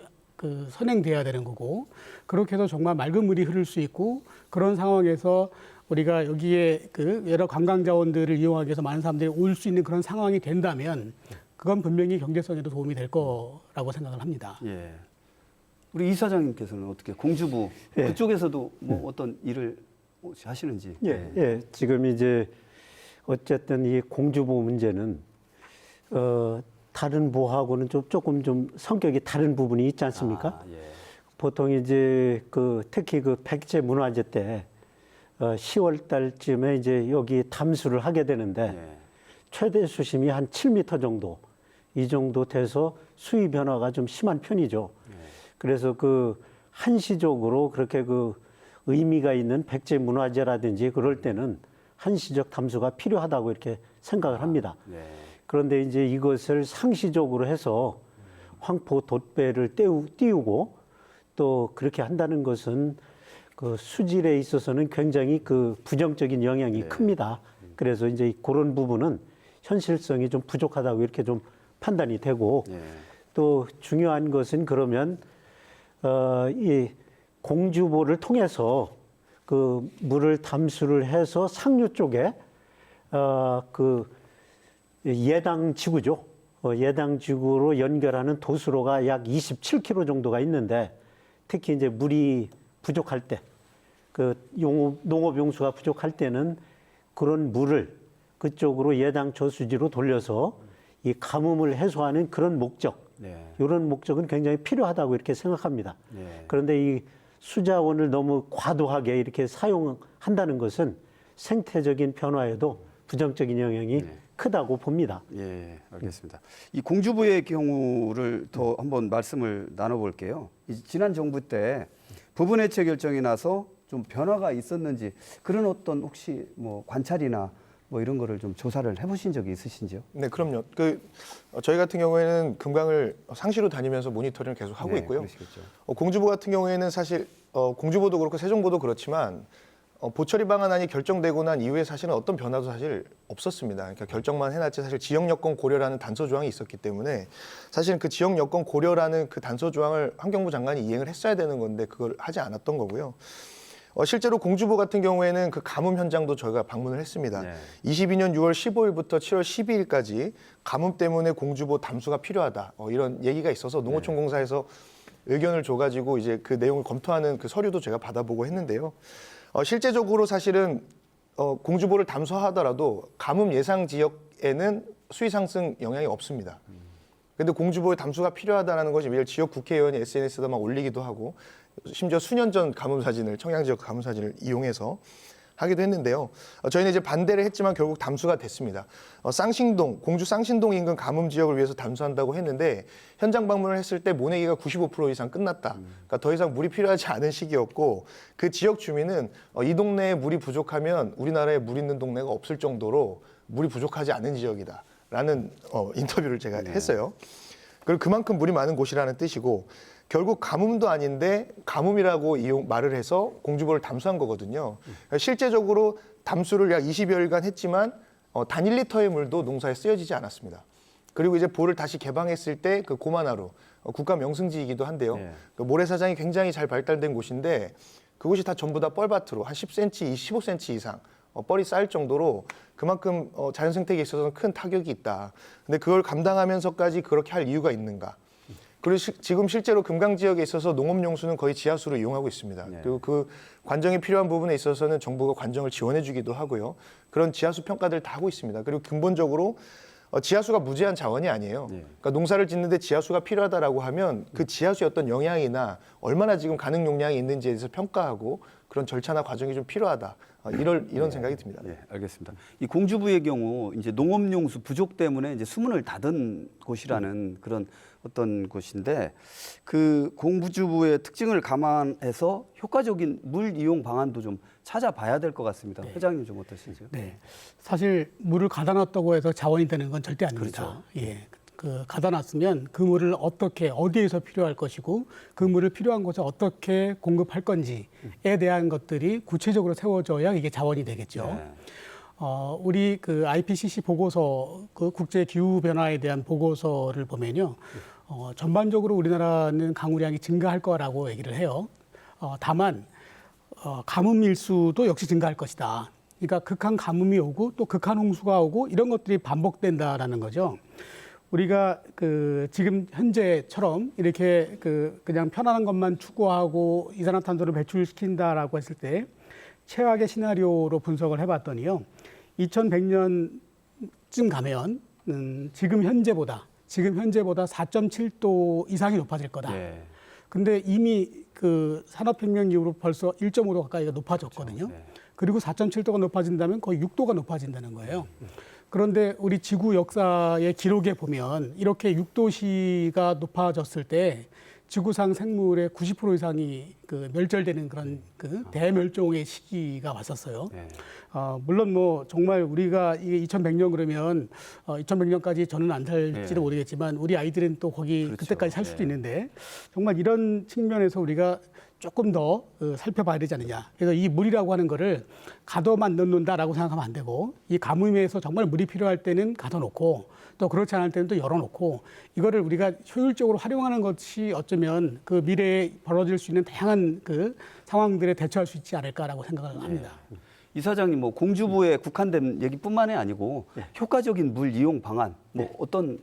Speaker 2: 선행돼야 되는 거고 그렇게 해서 정말 맑은 물이 흐를 수 있고 그런 상황에서 우리가 여기에 여러 관광 자원들을 이용하기 위해서 많은 사람들이 올 수 있는 그런 상황이 된다면 그건 분명히 경제성에도 도움이 될 거라고 생각을 합니다.
Speaker 1: 예. 우리 이사장님께서는 어떻게 공주보 그쪽에서도 뭐 어떤 일을 하시는지.
Speaker 3: 지금 이제 어쨌든 이 공주보 문제는 다른 보하고는 조금 좀 성격이 다른 부분이 있지 않습니까? 보통 이제 특히 백제 문화제 때 10월 달쯤에 이제 여기 담수를 하게 되는데 최대 수심이 한 7m 정도 이 정도 돼서 수위 변화가 좀 심한 편이죠. 그래서 한시적으로 그렇게 의미가 있는 백제 문화제라든지 그럴 때는 한시적 담수가 필요하다고 이렇게 생각을 합니다. 그런데 이제 이것을 상시적으로 해서 황포 돛배를 띄우고 또 그렇게 한다는 것은 수질에 있어서는 굉장히 부정적인 영향이 큽니다. 그래서 이제 그런 부분은 현실성이 좀 부족하다고 이렇게 좀 판단이 되고 또 중요한 것은 그러면 이 공주보를 통해서 물을 담수를 해서 상류 쪽에 예당 지구죠. 예당 지구로 연결하는 도수로가 약 27km 정도가 있는데 특히 이제 물이 부족할 때 농업 용수가 부족할 때는 그런 물을 그쪽으로 예당 저수지로 돌려서 이 가뭄을 해소하는 그런 목적, 이런 목적은 굉장히 필요하다고 이렇게 생각합니다. 그런데 이 수자원을 너무 과도하게 이렇게 사용한다는 것은 생태적인 변화에도 부정적인 영향이 크다고 봅니다.
Speaker 1: 예, 알겠습니다. 이 공주보의 경우를 더 한번 말씀을 나눠볼게요. 지난 정부 때 부분 해체 결정이 나서 좀 변화가 있었는지 그런 어떤 혹시 뭐 관찰이나 뭐 이런 거를 좀 조사를 해보신 적이 있으신지요?
Speaker 4: 네, 그럼요. 저희 같은 경우에는 금강을 상시로 다니면서 모니터링을 계속 하고 있고요.
Speaker 1: 그러시겠죠.
Speaker 4: 공주보 같은 경우에는 사실 공주보도 그렇고 세종보도 그렇지만 보처리 방안안이 결정되고 난 이후에 사실은 어떤 변화도 사실 없었습니다. 그러니까 결정만 해놨지 사실 지역 여건 고려라는 단서 조항이 있었기 때문에 사실은 그 지역 여건 고려라는 그 단서 조항을 환경부 장관이 이행을 했어야 되는 건데 그걸 하지 않았던 거고요. 실제로 공주보 같은 경우에는 가뭄 현장도 저희가 방문을 했습니다. 22년 6월 15일부터 7월 12일까지 가뭄 때문에 공주보 담수가 필요하다. 이런 얘기가 있어서 농어촌공사에서 의견을 줘가지고 이제 그 내용을 검토하는 그 서류도 제가 받아보고 했는데요. 실제적으로 사실은 공주보를 담수하더라도 가뭄 예상 지역에는 수위 상승 영향이 없습니다. 근데 공주보의 담수가 필요하다는 것이 매일 지역 국회의원이 SNS에다 막 올리기도 하고 심지어 수년 전 가뭄 사진을 청양 지역 가뭄 사진을 이용해서 하기도 했는데요. 저희는 이제 반대를 했지만 결국 담수가 됐습니다. 쌍신동, 공주 쌍신동 인근 가뭄 지역을 위해서 담수한다고 했는데 현장 방문을 했을 때 모내기가 95% 이상 끝났다. 그러니까 더 이상 물이 필요하지 않은 시기였고 그 지역 주민은 이 동네에 물이 부족하면 우리나라에 물 있는 동네가 없을 정도로 물이 부족하지 않은 지역이다라는 인터뷰를 제가 했어요. 그리고 그만큼 물이 많은 곳이라는 뜻이고 결국 가뭄도 아닌데 가뭄이라고 말을 해서 공주보를 담수한 거거든요. 그러니까 실제적으로 담수를 약 20여일간 했지만 단 1리터의 물도 농사에 쓰여지지 않았습니다. 그리고 이제 보를 다시 개방했을 때 그 고만하루 국가 명승지이기도 한데요. 그 모래사장이 굉장히 잘 발달된 곳인데 그곳이 다 전부 다 뻘밭으로 한 10cm, 15cm 이상 뻘이 쌓일 정도로 그만큼 자연 생태계에 있어서는 큰 타격이 있다. 근데 그걸 감당하면서까지 그렇게 할 이유가 있는가? 그리고 지금 실제로 금강 지역에 있어서 농업용수는 거의 지하수로 이용하고 있습니다. 그리고 그 관정이 필요한 부분에 있어서는 정부가 관정을 지원해주기도 하고요. 그런 지하수 평가들 다 하고 있습니다. 그리고 근본적으로 지하수가 무제한 자원이 아니에요. 그러니까 농사를 짓는데 지하수가 필요하다라고 하면 그 지하수의 어떤 영향이나 얼마나 지금 가능 용량이 있는지에 대해서 평가하고 그런 절차나 과정이 좀 필요하다. 이런 생각이 듭니다.
Speaker 1: 네, 알겠습니다. 이 공주부의 경우 이제 농업용수 부족 때문에 이제 수문을 닫은 곳이라는 그런 어떤 곳인데 그 공주부의 특징을 감안해서 효과적인 물 이용 방안도 좀 찾아봐야 될 것 같습니다. 회장님 좀 어떠신지요?
Speaker 2: 네. 사실 물을 가다 놨다고 해서 자원이 되는 건 절대 아닙니다.
Speaker 1: 그렇죠.
Speaker 2: 예. 그 가다 놨으면 그 물을 어떻게 어디에서 필요할 것이고 그 물을 필요한 곳에 어떻게 공급할 건지에 대한 것들이 구체적으로 세워져야 이게 자원이 되겠죠.
Speaker 1: 네.
Speaker 2: 우리 그 IPCC 보고서, 그 국제 기후 변화에 대한 보고서를 보면요, 전반적으로 우리나라는 강우량이 증가할 거라고 얘기를 해요. 다만 가뭄 일수도 역시 증가할 것이다. 그러니까 극한 가뭄이 오고 또 극한 홍수가 오고 이런 것들이 반복된다라는 거죠. 우리가 그 지금 현재처럼 이렇게 그냥 편안한 것만 추구하고 이산화탄소를 배출시킨다라고 했을 때 최악의 시나리오로 분석을 해봤더니요, 2100년쯤 가면 지금 현재보다 4.7도 이상이 높아질 거다.
Speaker 1: 네.
Speaker 2: 근데 이미 그 산업혁명 이후로 벌써 1.5도 가까이가 높아졌거든요.
Speaker 1: 그렇죠. 네.
Speaker 2: 그리고 4.7도가 높아진다면 거의 6도가 높아진다는 거예요. 그런데 우리 지구 역사의 기록에 보면 이렇게 6도씨가 높아졌을 때 지구상 생물의 90% 이상이 그 멸절되는 그런 그 대멸종의 시기가 왔었어요.
Speaker 1: 네.
Speaker 2: 물론 뭐 정말 우리가 이게 2100년 그러면 2100년까지 저는 안 살지도
Speaker 1: 네.
Speaker 2: 모르겠지만 우리 아이들은 또 거기
Speaker 1: 그렇죠.
Speaker 2: 그때까지 살 수도
Speaker 1: 네.
Speaker 2: 있는데 정말 이런 측면에서 우리가 조금 더 살펴봐야 되지 않느냐. 그래서 이 물이라고 하는 거를 가둬만 넣는다라고 생각하면 안 되고 이 가뭄에서 정말 물이 필요할 때는 가둬놓고 또 그렇지 않을 때는 또 열어놓고 이거를 우리가 효율적으로 활용하는 것이 어쩌면 그 미래에 벌어질 수 있는 다양한 그 상황들에 대처할 수 있지 않을까라고 생각을 합니다.
Speaker 1: 이사장님, 뭐 공주부에 국한된 얘기뿐만이 아니고 효과적인 물 이용 방안, 뭐 어떤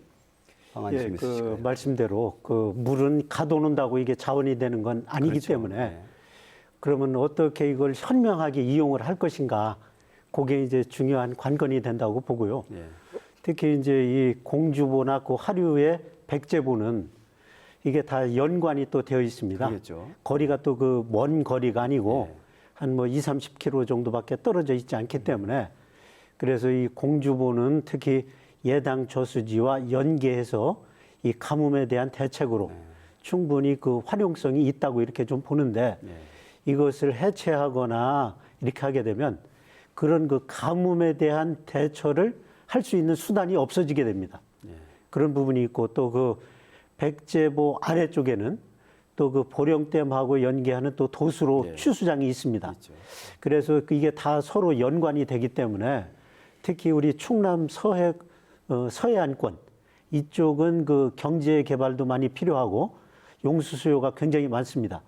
Speaker 1: 방안이 좀 있으실까요?
Speaker 3: 그 말씀대로 그 물은 가둬놓는다고 이게 자원이 되는 건 아니기
Speaker 1: 그렇죠.
Speaker 3: 때문에
Speaker 1: 네.
Speaker 3: 그러면 어떻게 이걸 현명하게 이용을 할 것인가, 그게 이제 중요한 관건이 된다고 보고요.
Speaker 1: 네.
Speaker 3: 특히 이제 이 공주보나 그 하류의 백제보는 이게 다 연관이 또 되어 있습니다.
Speaker 1: 그렇겠죠.
Speaker 3: 거리가 또 그 먼 거리가 아니고
Speaker 1: 네.
Speaker 3: 한 뭐 30km 정도밖에 떨어져 있지 않기 때문에 그래서 이 공주보는 특히 예당 저수지와 연계해서 이 가뭄에 대한 대책으로 충분히 그 활용성이 있다고 이렇게 좀 보는데 이것을 해체하거나 이렇게 하게 되면 그런 그 가뭄에 대한 대처를 할 수 있는 수단이 없어지게 됩니다. 그런 부분이 있고 또 그 백제보 아래쪽에는 또 그 보령댐하고 연계하는 또 도수로 추수장이 있습니다.
Speaker 1: 있죠.
Speaker 3: 그래서 이게 다 서로 연관이 되기 때문에 특히 우리 충남 서해안권 이쪽은 그 경제 개발도 많이 필요하고 용수 수요가 굉장히 많습니다.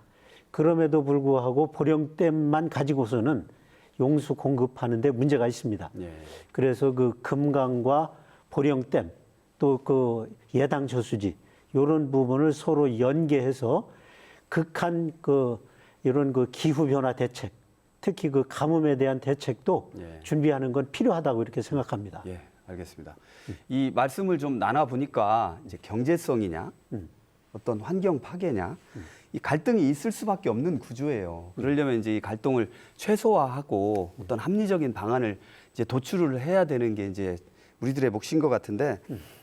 Speaker 3: 그럼에도 불구하고 보령댐만 가지고서는 용수 공급하는데 문제가 있습니다.
Speaker 1: 네.
Speaker 3: 그래서 그 금강과 보령댐 또 그 예당 저수지 이런 부분을 서로 연계해서 극한 그 이런 그 기후 변화 대책 특히 그 가뭄에 대한 대책도
Speaker 1: 예.
Speaker 3: 준비하는 건 필요하다고 이렇게 생각합니다.
Speaker 1: 예, 알겠습니다. 이 말씀을 좀 나눠 보니까 이제 경제성이냐, 어떤 환경 파괴냐, 이 갈등이 있을 수밖에 없는 구조예요. 그러려면 이제 이 갈등을 최소화하고 어떤 합리적인 방안을 이제 도출을 해야 되는 게 이제 우리들의 몫인 것 같은데,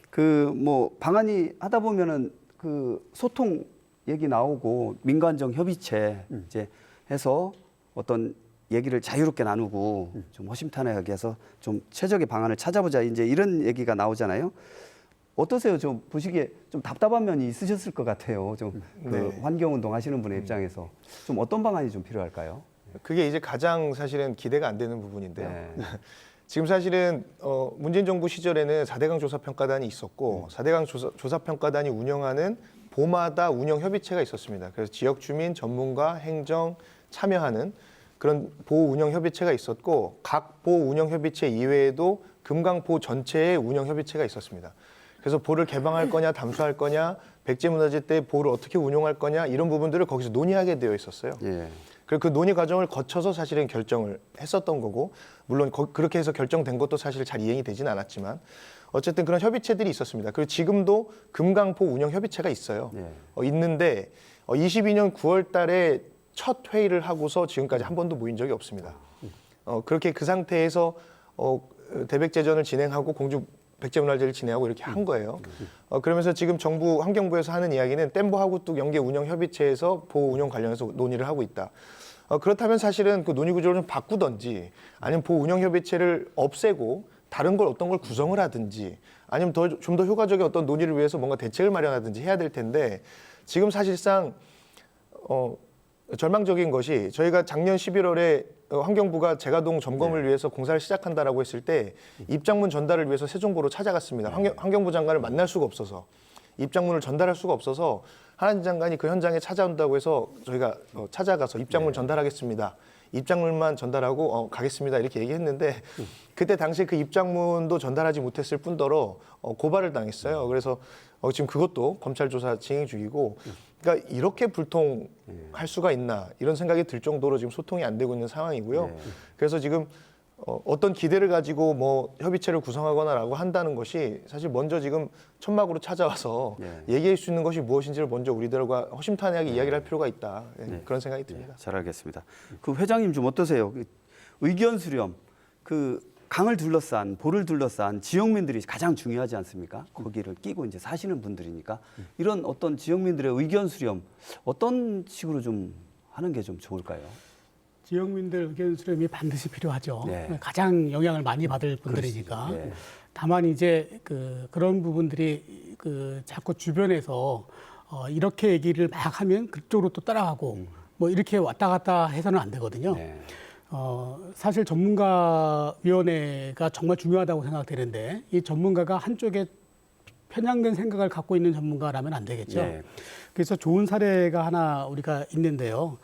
Speaker 1: 그 뭐 방안이 하다 보면은 그 소통 얘기 나오고 민간적 협의체 이제 해서 어떤 얘기를 자유롭게 나누고 좀 허심탄회하게 해서 좀 최적의 방안을 찾아보자 이제 이런 얘기가 나오잖아요. 어떠세요? 좀 보시기에 좀 답답한 면이 있으셨을 것 같아요. 좀 그
Speaker 4: 네.
Speaker 1: 환경운동 하시는 분의 입장에서 좀 어떤 방안이 좀 필요할까요?
Speaker 4: 그게 이제 가장 사실은 기대가 안 되는 부분인데요.
Speaker 1: 네.
Speaker 4: 지금 사실은 문재인 정부 시절에는 4대강 조사평가단이 있었고 4대강 조사평가단이 운영하는 보마다 운영 협의체가 있었습니다. 그래서 지역 주민, 전문가, 행정 참여하는 그런 보호 운영 협의체가 있었고 각 보호 운영 협의체 이외에도 금강보 전체의 운영 협의체가 있었습니다. 그래서 보를 개방할 거냐, 담수할 거냐, 백제문화재 때 보를 어떻게 운용할 거냐 이런 부분들을 거기서 논의하게 되어 있었어요.
Speaker 1: 예.
Speaker 4: 그리고 그 논의 과정을 거쳐서 사실은 결정을 했었던 거고 물론 그렇게 해서 결정된 것도 사실 잘 이행이 되진 않았지만 어쨌든 그런 협의체들이 있었습니다. 그리고 지금도 금강포 운영 협의체가 있어요.
Speaker 1: 예.
Speaker 4: 있는데 22년 9월 달에 첫 회의를 하고서 지금까지 한 번도 모인 적이 없습니다. 그렇게 그 상태에서 대백제전을 진행하고 공주 백제문화제를 진행하고 이렇게 한 거예요. 그러면서 지금 정부 환경부에서 하는 이야기는 댐보 하구뚝 연계 운영 협의체에서 보호 운영 관련해서 논의를 하고 있다. 그렇다면 사실은 그 논의 구조를 좀 바꾸든지 아니면 보호 운영 협의체를 없애고 다른 걸 어떤 걸 구성을 하든지 아니면 좀 더 효과적인 어떤 논의를 위해서 뭔가 대책을 마련하든지 해야 될 텐데 지금 사실상 절망적인 것이 저희가 작년 11월에 환경부가 제가동 점검을 위해서 공사를 시작한다라고 했을 때 입장문 전달을 위해서 세종보로 찾아갔습니다. 환경부 장관을 만날 수가 없어서 입장문을 전달할 수가 없어서 한한진 장관이 그 현장에 찾아온다고 해서 저희가 찾아가서 입장문 전달하겠습니다. 입장문만 전달하고 가겠습니다 이렇게 얘기했는데 그때 당시에 그 입장문도 전달하지 못했을 뿐더러 고발을 당했어요. 그래서 지금 그것도 검찰 조사 진행 중이고 그러니까 이렇게 불통할 수가 있나 이런 생각이 들 정도로 지금 소통이 안 되고 있는 상황이고요. 그래서 지금 어떤 기대를 가지고 뭐 협의체를 구성하거나라고 한다는 것이 사실 먼저 지금 천막으로 찾아와서 얘기할 수 있는 것이 무엇인지를 먼저 우리들과 허심탄회하게 이야기를 할 필요가 있다. 그런 생각이 듭니다.
Speaker 1: 잘 알겠습니다. 그 회장님 좀 어떠세요? 의견 수렴, 그 강을 둘러싼 보를 둘러싼 지역민들이 가장 중요하지 않습니까? 거기를 끼고 이제 사시는 분들이니까 이런 어떤 지역민들의 의견 수렴 어떤 식으로 좀 하는 게 좀 좋을까요?
Speaker 2: 지역민들 의견 수렴이 반드시 필요하죠.
Speaker 1: 네.
Speaker 2: 가장 영향을 많이 받을 분들이니까.
Speaker 1: 네.
Speaker 2: 다만 이제 그런 부분들이 자꾸 주변에서 이렇게 얘기를 막 하면 그쪽으로 또 따라가고 뭐 이렇게 왔다 갔다 해서는 안 되거든요.
Speaker 1: 네.
Speaker 2: 사실 전문가위원회가 정말 중요하다고 생각되는데 이 전문가가 한쪽에 편향된 생각을 갖고 있는 전문가라면 안 되겠죠.
Speaker 1: 네.
Speaker 2: 그래서 좋은 사례가 하나 우리가 있는데요.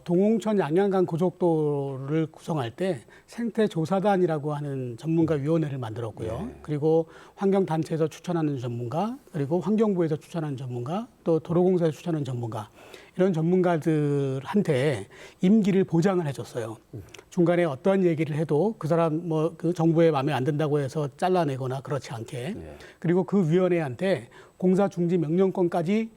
Speaker 2: 동홍천 양양간 고속도로를 구성할 때 생태조사단이라고 하는 전문가위원회를 만들었고요.
Speaker 1: 네.
Speaker 2: 그리고 환경단체에서 추천하는 전문가, 그리고 환경부에서 추천하는 전문가, 또 도로공사에서 추천하는 전문가, 이런 전문가들한테 임기를 보장을 해줬어요. 중간에 어떠한 얘기를 해도 그 사람 그 정부의 마음에 안 든다고 해서 잘라내거나 그렇지 않게.
Speaker 1: 네.
Speaker 2: 그리고 그 위원회한테 공사 중지 명령권까지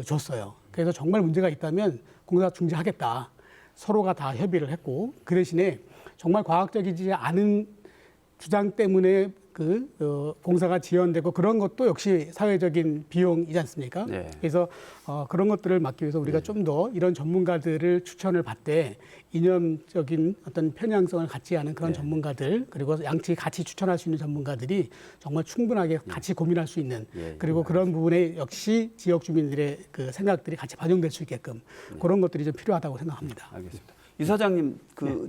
Speaker 2: 줬어요. 그래서 정말 문제가 있다면 공사 중지하겠다. 서로가 다 협의를 했고 그 대신에 정말 과학적이지 않은 주장 때문에 공사가 지연되고 그런 것도 역시 사회적인 비용이지 않습니까?
Speaker 1: 네.
Speaker 2: 그래서 그런 것들을 막기 위해서 우리가 좀 더 이런 전문가들을 추천을 받되 이념적인 어떤 편향성을 갖지 않은 그런 전문가들 그리고 양측이 같이 추천할 수 있는 전문가들이 정말 충분하게 같이 고민할 수 있는 그리고 그런 부분에 역시 지역 주민들의 그 생각들이 같이 반영될 수 있게끔 그런 것들이 좀 필요하다고 생각합니다.
Speaker 1: 알겠습니다. 이 사장님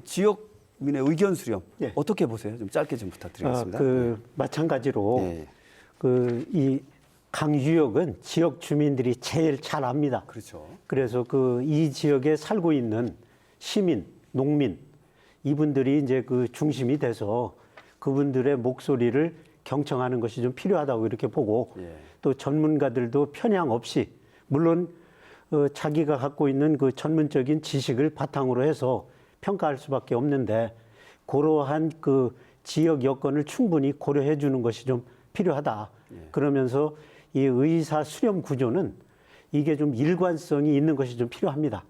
Speaker 1: 지역민의 의견 수렴
Speaker 3: 예.
Speaker 1: 어떻게 보세요? 좀 짧게 좀 부탁드리겠습니다.
Speaker 3: 마찬가지로
Speaker 1: 예.
Speaker 3: 이 강유역은 지역 주민들이 제일 잘 압니다.
Speaker 1: 그렇죠.
Speaker 3: 그래서 이 지역에 살고 있는 시민, 농민 이분들이 이제 그 중심이 돼서 그분들의 목소리를 경청하는 것이 좀 필요하다고 이렇게 보고 또 전문가들도 편향 없이 물론 자기가 갖고 있는 그 전문적인 지식을 바탕으로 해서 평가할 수밖에 없는데 그러한 그 지역 여건을 충분히 고려해 주는 것이 좀 필요하다. 그러면서 이 의사 수렴 구조는 이게 좀 일관성이 있는 것이 좀 필요합니다.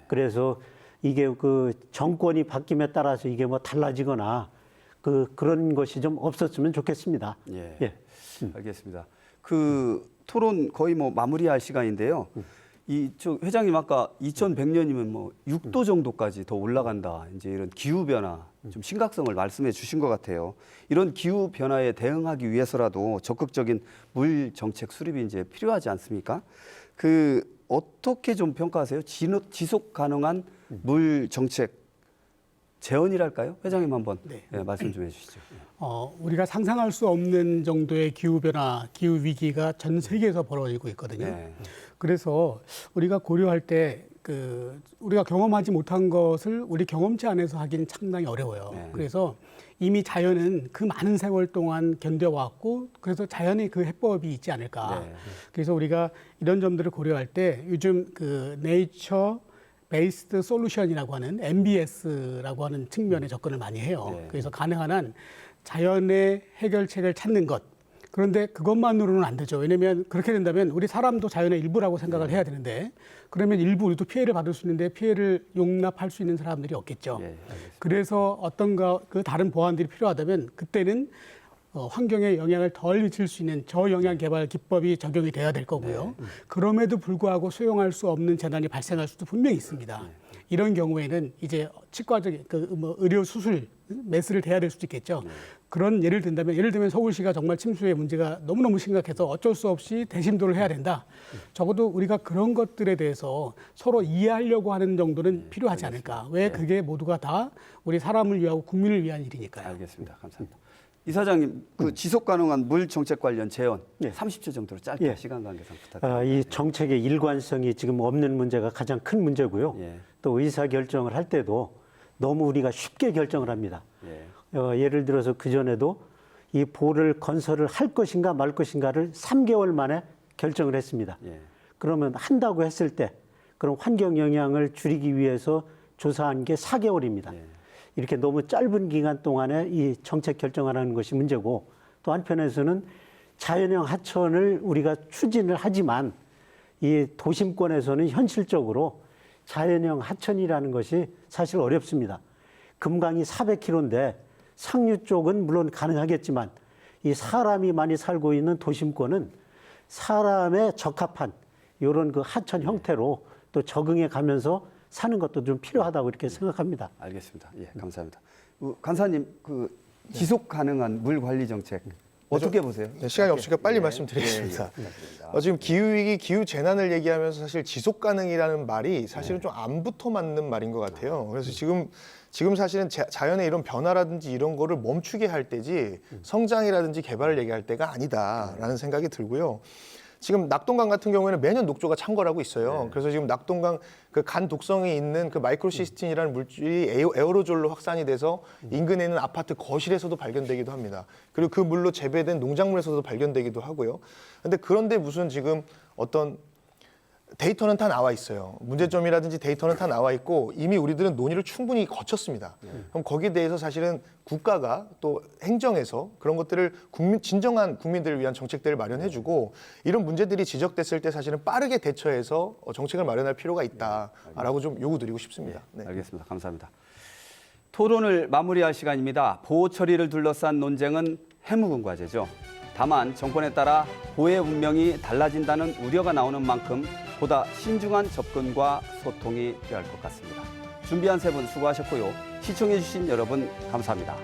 Speaker 3: 그래서 이게 그 정권이 바뀜에 따라서 이게 뭐 달라지거나 그런 것이 좀 없었으면 좋겠습니다.
Speaker 1: 예. 알겠습니다. 그 토론 거의 뭐 마무리할 시간인데요. 이저 회장님 아까 2100년이면 뭐 6도 정도까지 더 올라간다. 이제 이런 기후 변화 좀 심각성을 말씀해 주신 것 같아요. 이런 기후 변화에 대응하기 위해서라도 적극적인 물 정책 수립이 이제 필요하지 않습니까? 그 어떻게 좀 평가하세요? 지속 가능한 물 정책 재원이랄까요? 회장님 한번 말씀 좀 해주시죠.
Speaker 2: 우리가 상상할 수 없는 정도의 기후변화, 기후위기가 전 세계에서 벌어지고 있거든요.
Speaker 1: 네.
Speaker 2: 그래서 우리가 고려할 때 우리가 경험하지 못한 것을 우리 경험치 안에서 하기는 상당히 어려워요.
Speaker 1: 네.
Speaker 2: 그래서 이미 자연은 그 많은 세월 동안 견뎌왔고 그래서 자연의 그 해법이 있지 않을까.
Speaker 1: 네.
Speaker 2: 그래서 우리가 이런 점들을 고려할 때 요즘 그 네이처 베이스드 솔루션이라고 하는 MBS라고 하는 측면에 접근을 많이 해요.
Speaker 1: 네.
Speaker 2: 그래서 가능한 한 자연의 해결책을 찾는 것. 그런데 그것만으로는 안 되죠. 왜냐하면 그렇게 된다면 우리 사람도 자연의 일부라고 생각을 해야 되는데 그러면 일부 우리도 피해를 받을 수 있는데 피해를 용납할 수 있는 사람들이 없겠죠. 그래서 어떤가 그 다른 보완들이 필요하다면 그때는 환경에 영향을 덜 미칠 수 있는 저영향 개발 기법이 적용이 돼야 될 거고요. 그럼에도 불구하고 수용할 수 없는 재난이 발생할 수도 분명히 있습니다. 이런 경우에는 이제 치과적인 의료 수술 메스를 대야 될 수도 있겠죠. 그런 예를 들면 서울시가 정말 침수의 문제가 너무너무 심각해서 어쩔 수 없이 대심도를 해야 된다. 적어도 우리가 그런 것들에 대해서 서로 이해하려고 하는 정도는 필요하지 않을까. 왜 그게 모두가 다 우리 사람을 위하고 국민을 위한 일이니까요.
Speaker 1: 알겠습니다. 감사합니다. 이사장님, 그 지속 가능한 물 정책 관련 제언 30초 정도로 짧게 시간 관계상 부탁드립니다.
Speaker 3: 이 정책의 일관성이 지금 없는 문제가 가장 큰 문제고요. 또 의사 결정을 할 때도 너무 우리가 쉽게 결정을 합니다. 예를 들어서 그 전에도 이 보를 건설을 할 것인가 말 것인가를 3개월 만에 결정을 했습니다. 그러면 한다고 했을 때 그럼 환경 영향을 줄이기 위해서 조사한 게 4개월입니다. 이렇게 너무 짧은 기간 동안에 이 정책 결정하는 것이 문제고 또 한편에서는 자연형 하천을 우리가 추진을 하지만 이 도심권에서는 현실적으로 자연형 하천이라는 것이 사실 어렵습니다. 금강이 400km인데 상류 쪽은 물론 가능하겠지만 이 사람이 많이 살고 있는 도심권은 사람에 적합한 이런 그 하천 형태로 또 적응해 가면서 사는 것도 좀 필요하다고 이렇게 생각합니다.
Speaker 1: 알겠습니다. 감사합니다. 간사님, 그 지속 가능한 물 관리 정책 어떻게 보세요?
Speaker 4: 시간이 없으니까 빨리 말씀드리겠습니다. 지금 기후위기, 기후재난을 얘기하면서 사실 지속가능이라는 말이 사실은 좀 안 붙어 맞는 말인 것 같아요. 그래서 지금 사실은 자연의 이런 변화라든지 이런 거를 멈추게 할 때지 성장이라든지 개발을 얘기할 때가 아니다라는 생각이 들고요. 지금 낙동강 같은 경우에는 매년 녹조가 창궐하고 있어요. 그래서 지금 낙동강 그 간 독성이 있는 그 마이크로시스틴이라는 물질이 에어로졸로 확산이 돼서 인근에 있는 아파트 거실에서도 발견되기도 합니다. 그리고 그 물로 재배된 농작물에서도 발견되기도 하고요. 그런데 무슨 지금 어떤 데이터는 다 나와 있어요. 문제점이라든지 데이터는 다 나와 있고 이미 우리들은 논의를 충분히 거쳤습니다. 그럼 거기에 대해서 사실은 국가가 또 행정에서 그런 것들을 진정한 국민들을 위한 정책들을 마련해주고 이런 문제들이 지적됐을 때 사실은 빠르게 대처해서 정책을 마련할 필요가 있다라고 좀 요구드리고 싶습니다.
Speaker 1: 알겠습니다. 감사합니다. 토론을 마무리할 시간입니다. 보호 처리를 둘러싼 논쟁은 해묵은 과제죠. 다만 정권에 따라 보호의 운명이 달라진다는 우려가 나오는 만큼 보다 신중한 접근과 소통이 필요할 것 같습니다. 준비한 세 분 수고하셨고요. 시청해 주신 여러분 감사합니다.